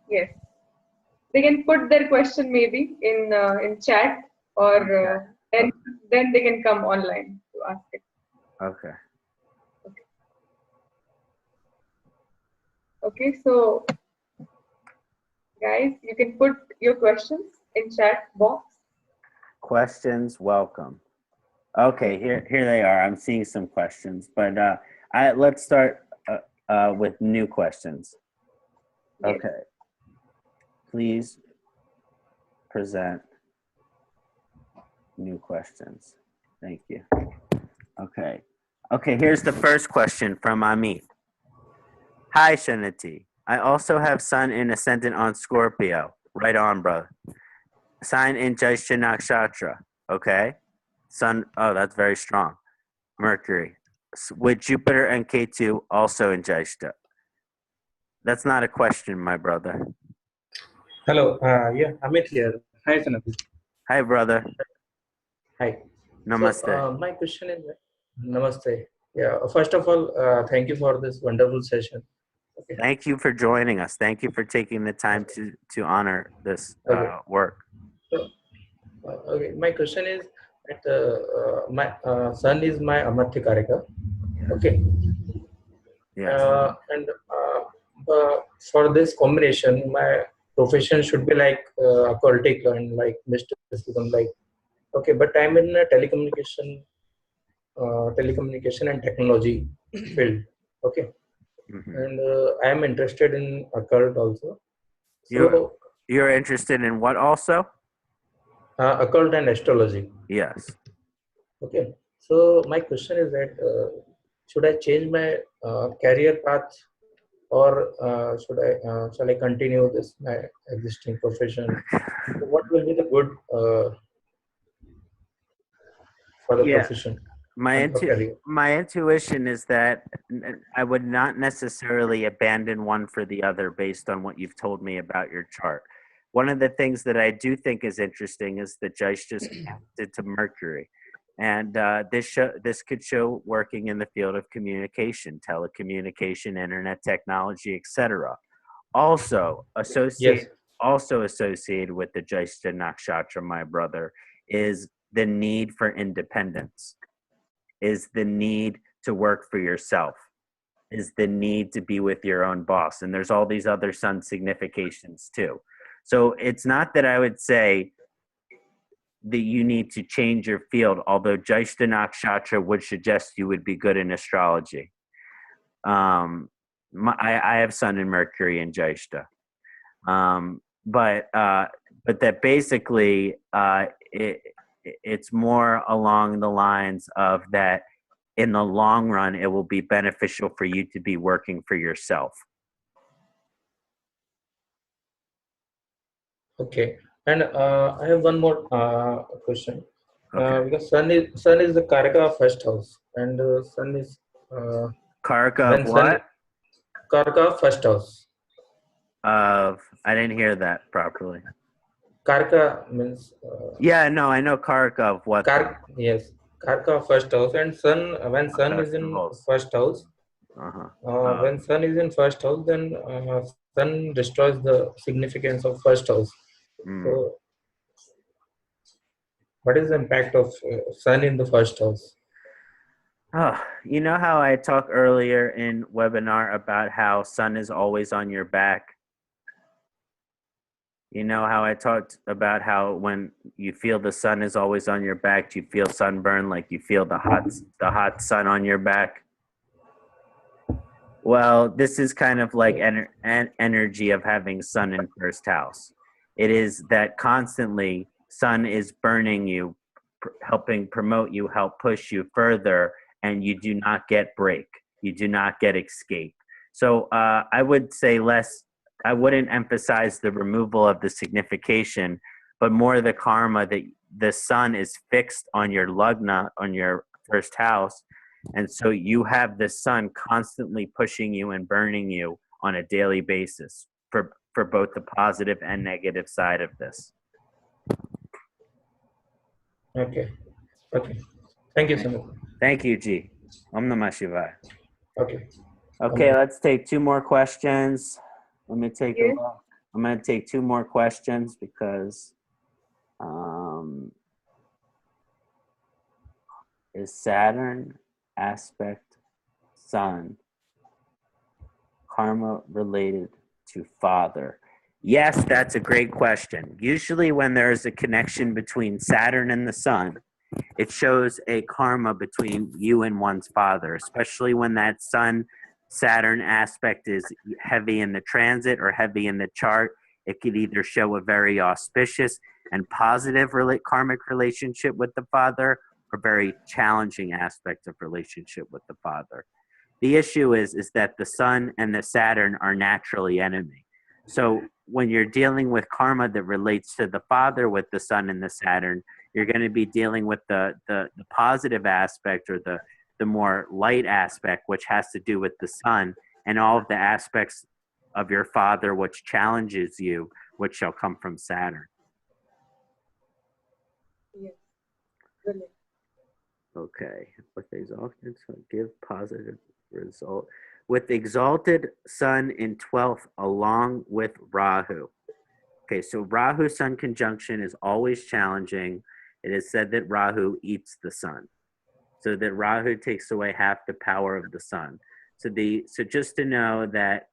Yes. They can put their question maybe in chat, or then they can come online to ask it. Okay. Okay, so guys, you can put your questions in chat box. Questions welcome. Okay, here they are. I'm seeing some questions, but let's start with new questions. Yes. Okay. Please present new questions. Thank you. Okay. Here's the first question from Amit. Hi, Kṣaṇāti. I also have Sun in Ascendant on Scorpio. Right on, brother. Sign in Jyotish Nakshatra. Okay. Sun, oh, that's very strong. Mercury. With Jupiter and Ketu also in Jyotish. That's not a question, my brother. Hello. Yeah, Amit here. Hi, Kṣaṇāti. Hi, brother. Hi. Namaste. So, my question is, Namaste. Yeah. First of all, thank you for this wonderful session. Okay. Thank you for joining us. Thank you for taking the time to honor this work. So, okay. My question is that my Sun is my Amartya Karika. Okay. Yes. And for this combination, my profession should be like occultic and like mysticism, like. Okay, but I'm in a telecommunication and technology field. Okay, and I am interested in occult also. So you're interested in what also? Occult and astrology. Yes. Okay. So my question is that should I change my career path, or shall I continue this my existing profession? So what will be the good for the Yeah. profession My and for career? my intuition is that I would not necessarily abandon one for the other based on what you've told me about your chart. One of the things that I do think is interesting is that Jyotish just connected to Mercury, and this could show working in the field of communication, telecommunication, internet technology, etc. Also Yes. associated with the Jyeshta Nakshatra, my brother, is the need for independence, is the need to work for yourself, is the need to be with your own boss. And there's all these other sun significations too. So it's not that I would say that you need to change your field, although Jyeshta Nakshatra would suggest you would be good in astrology. I have Sun and Mercury in Jyeshta. But that basically it's more along the lines of that in the long run, it will be beneficial for you to be working for yourself. Okay. And I have one more question. Okay. Because sun is the Karaka of first house, and sun is Karaka when of sun what? Karaka of first house. Of I didn't hear that properly. Karka means Yeah, no, I know Karaka of what. yes, Karka of first house, and sun when sun is in Festivals. first house. Uh-huh. When sun is in first house, then sun destroys the significance of first house. So, what is the impact of sun in the first house? Oh, you know how I talked earlier in webinar about how sun is always on your back? You know how I talked about how when you feel the sun is always on your back, you feel sunburn, like you feel the hot sun on your back? Well, this is kind of like energy of having sun in first house. It is that constantly sun is burning you, helping promote you, help push you further, and you do not get break. You do not get escape. So I would say I wouldn't emphasize the removal of the signification, but more the karma that the sun is fixed on your lagna, on your first house. And so you have the sun constantly pushing you and burning you on a daily basis for both the positive and negative side of this. Okay. Okay. Thank you so much. Thank you, G. Om Namah Shivaya. Okay. Okay, let's take two more questions. Let me take a Yes. look. I'm going to take two more questions because is Saturn aspect Sun karma related to father? Yes, that's a great question. Usually when there is a connection between Saturn and the Sun, it shows a karma between you and one's father, especially when that Sun Saturn aspect is heavy in the transit or heavy in the chart. It could either show a very auspicious and positive karmic relationship with the father, or very challenging aspect of relationship with the father. The issue is that the Sun and the Saturn are naturally enemy. So when you're dealing with karma that relates to the father with the Sun and the Saturn, you're going to be dealing with the positive aspect, or the more light aspect, which has to do with the Sun, and all of the aspects of your father which challenges you, which shall come from Saturn. Yes. Brilliant. Okay, with exalted Sun, give positive result. With exalted Sun in 12th along with Rahu. Okay, so Rahu Sun conjunction is always challenging. It is said that Rahu eats the Sun, so that Rahu takes away half the power of the Sun. So just to know that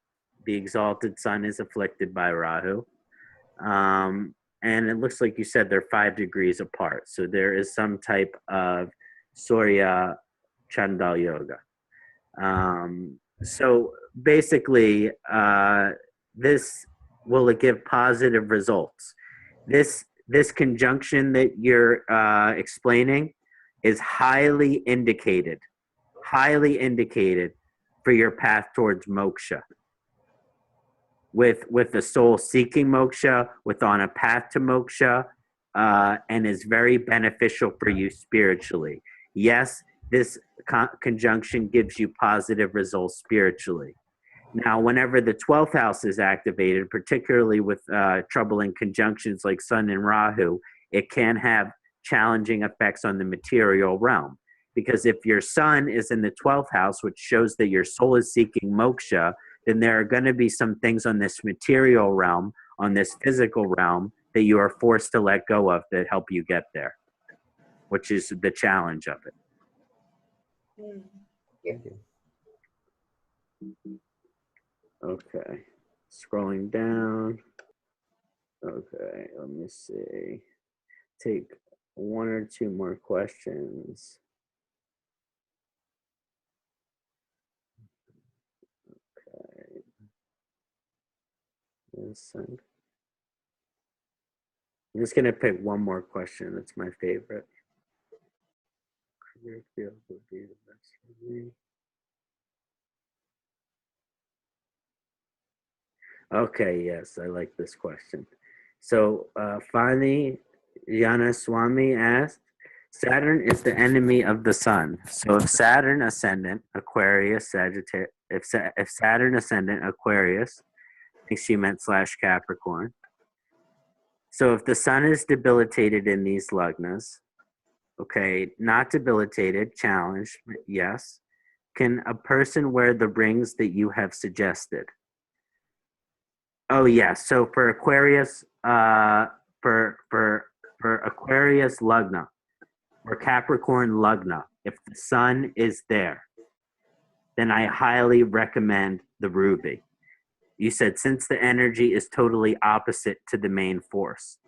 the exalted Sun is afflicted by Rahu. And it looks like you said they're 5 degrees apart. So there is some type of Surya Chandal Yoga. So basically, this will give positive results. This this conjunction that you're explaining is highly indicated for your path towards moksha. With the soul seeking moksha, with on a path to moksha, and is very beneficial for you spiritually. Yes, this conjunction gives you positive results spiritually. Now, whenever the 12th house is activated, particularly with troubling conjunctions like Sun and Rahu, it can have challenging effects on the material realm. Because if your Sun is in the 12th house, which shows that your soul is seeking moksha, then there are going to be some things on this material realm, on this physical realm, that you are forced to let go of that help you get there, which is the challenge of it. Yeah. Okay, scrolling down. Okay, let me see. Take one or two more questions. Okay. Listen. I'm just gonna pick one more question. That's my favorite. Career field would be the best for me. Okay, yes, I like this question. So Fani Yanaswamy asked, Saturn is the enemy of the sun. So if Saturn ascendant, Aquarius, Sagittarius, if Saturn ascendant, Aquarius, I think she meant / Capricorn. So if the sun is debilitated in these lagnas, okay, not debilitated, challenged, yes. Can a person wear the rings that you have suggested? Oh yes. So for Aquarius, for Aquarius Lugna, or Capricorn Lugna, if the sun is there, then I highly recommend the ruby. You said since the energy is totally opposite to the main force.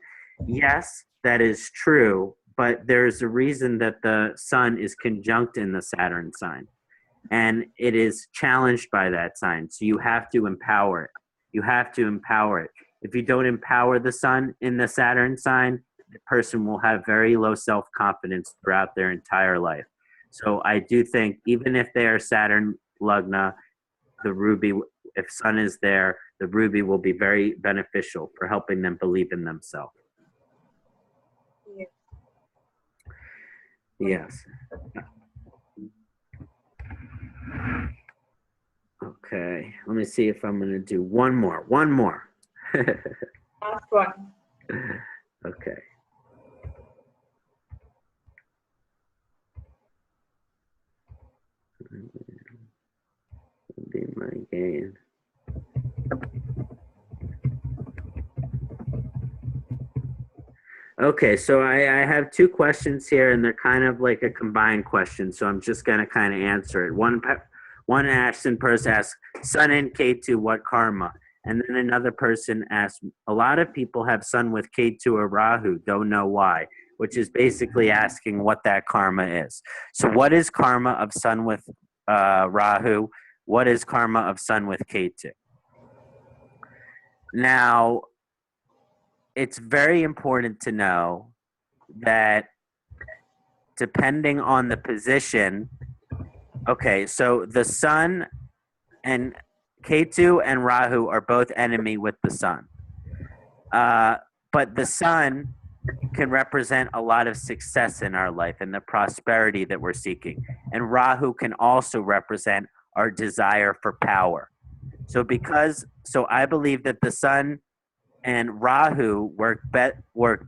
Yes, that is true, but there's a reason that the sun is conjunct in the Saturn sign, and it is challenged by that sign. So you have to empower it. You have to empower it. If you don't empower the sun in the Saturn sign, the person will have very low self-confidence throughout their entire life. So I do think even if they are Saturn Lugna, the ruby, if sun is there, the ruby will be very beneficial for helping them believe in themselves. Yes. Okay, let me see if I'm going to do one more. Last one. Okay. Be my gain. Okay, so I have two questions here, and they're kind of like a combined question, so I'm just going to kind of answer it. One Ashton person asks, Sun in K2, what karma? And then another person asks, a lot of people have Sun with K2 or Rahu, don't know why, which is basically asking what that karma is. So what is karma of Sun with Rahu? What is karma of Sun with K2? Now, it's very important to know that depending on the position, okay, so the sun and Ketu and Rahu are both enemy with the sun. But the sun can represent a lot of success in our life and the prosperity that we're seeking. And Rahu can also represent our desire for power. So I believe that the sun and Rahu work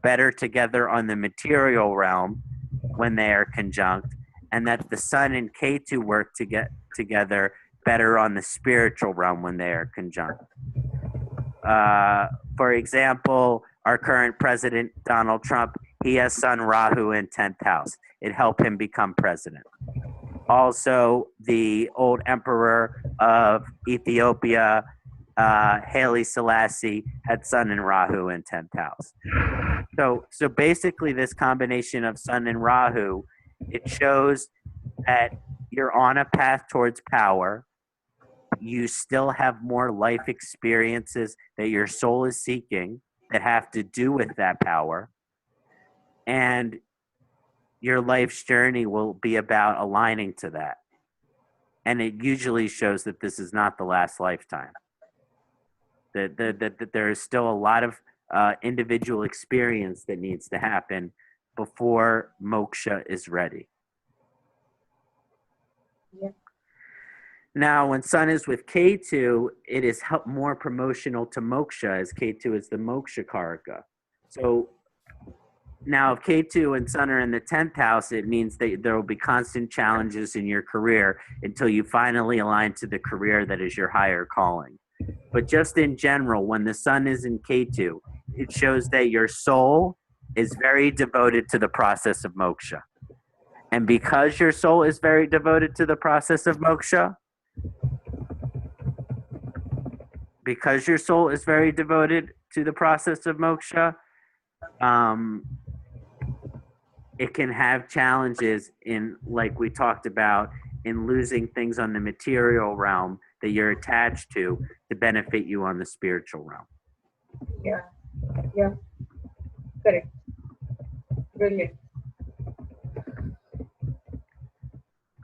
better together on the material realm when they are conjunct, and that the sun and Ketu work to get together better on the spiritual realm when they are conjunct. For example, our current president, Donald Trump, he has Sun Rahu in 10th house. It helped him become president. Also, the old emperor of Ethiopia, Haile Selassie, had Sun and Rahu in 10th house. So basically this combination of Sun and Rahu, it shows that you're on a path towards power. You still have more life experiences that your soul is seeking that have to do with that power. And your life's journey will be about aligning to that. And it usually shows that this is not the last lifetime. That there is still a lot of individual experience that needs to happen before moksha is ready. Yeah. Now, when Sun is with Ketu, it is more promotional to moksha, as Ketu is the moksha karaka. So now, if Ketu and Sun are in the 10th house, it means that there will be constant challenges in your career until you finally align to the career that is your higher calling. But just in general, when the Sun is in Ketu, it shows that your soul is very devoted to the process of moksha. And because your soul is very devoted to the process of moksha, because your soul is very devoted to the process of moksha, it can have challenges in, like we talked about, in losing things on the material realm that you're attached to benefit you on the spiritual realm. Yeah. Yeah. Correct. Brilliant.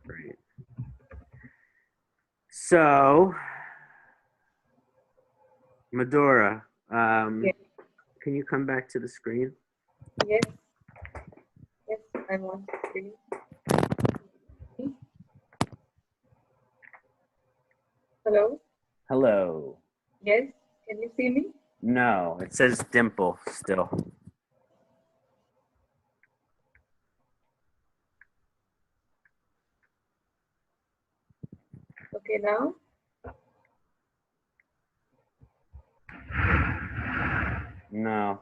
Great. So, Medora, Yes. can you come back to the screen? Yes. Yes, I'm on screen. Hello? Hello. Yes, can you see me? No, it says dimple still. Okay, now? No.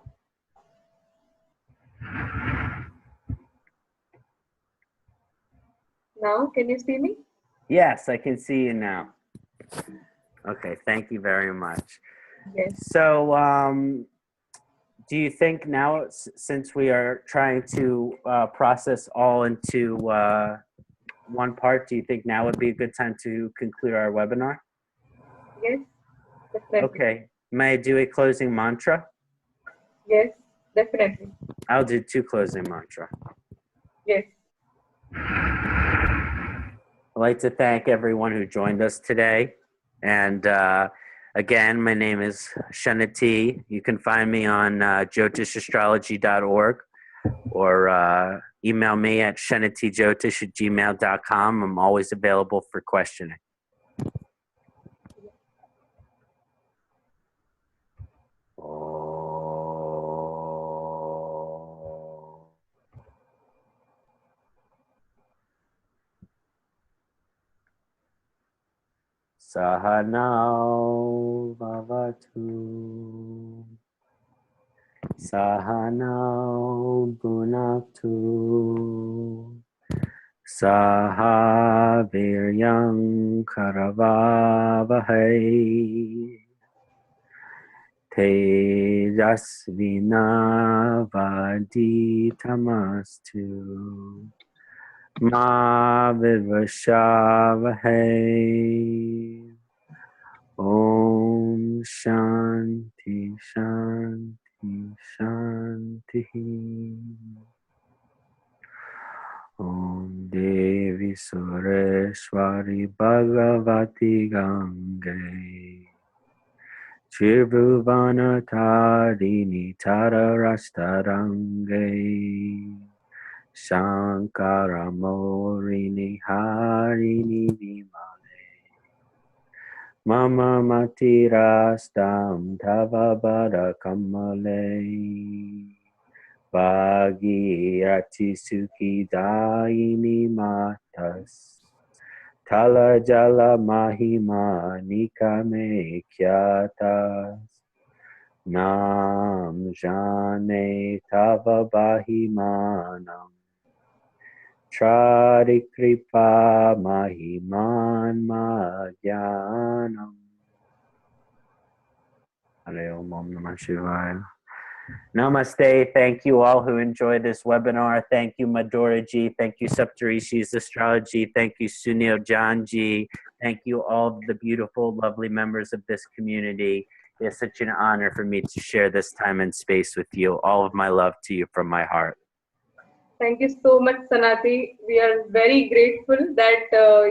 Now, can you see me? Yes, I can see you now. Okay, thank you very much. Yes. So, do you think now, since we are trying to process all into one part, do you think now would be a good time to conclude our webinar? Yes, definitely. Okay. May I do a closing mantra? Yes, definitely. I'll do 2 closing mantra. Yes. I'd like to thank everyone who joined us today. And again, my name is Kṣaṇāti. You can find me on jyotishastrology.org or email me at kṣaṇātijyotish@gmail.com. I'm always available for questioning. Sahanau bhavatu, sahanau bhunaktu, saha viryam karavavahai, tejasvinavaditamastu, ma vivashavahai. Om Shanti Shanti Shanti. Om Devi Sureshwari Bhagavati Gange Tribhuvana Tarini Tararastarange Shankara Morini Harini Vimale Mama Matirastam Tavabada Kamale Bhagirati Sukhi Daini Matas Tala Jala Mahima Nikame Kyatas Nam Jane Tava Bahimanam Trarikripa Mahiman Madhyanam. Hare Om Namah Shivaya. Namaste. Thank you all who enjoyed this webinar. Thank you, Madhuraji. Thank you, Saptarishis Astrology. Thank you, Sunil Janji. Thank you, all of the beautiful, lovely members of this community. It's such an honor for me to share this time and space with you. All of my love to you from my heart. Thank you so much, Kṣaṇāti. We are very grateful that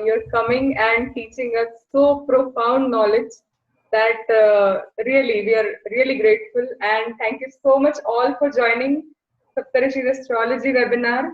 you're coming and teaching us so profound knowledge that really we are really grateful. And thank you so much all for joining Saptarishis Astrology webinar.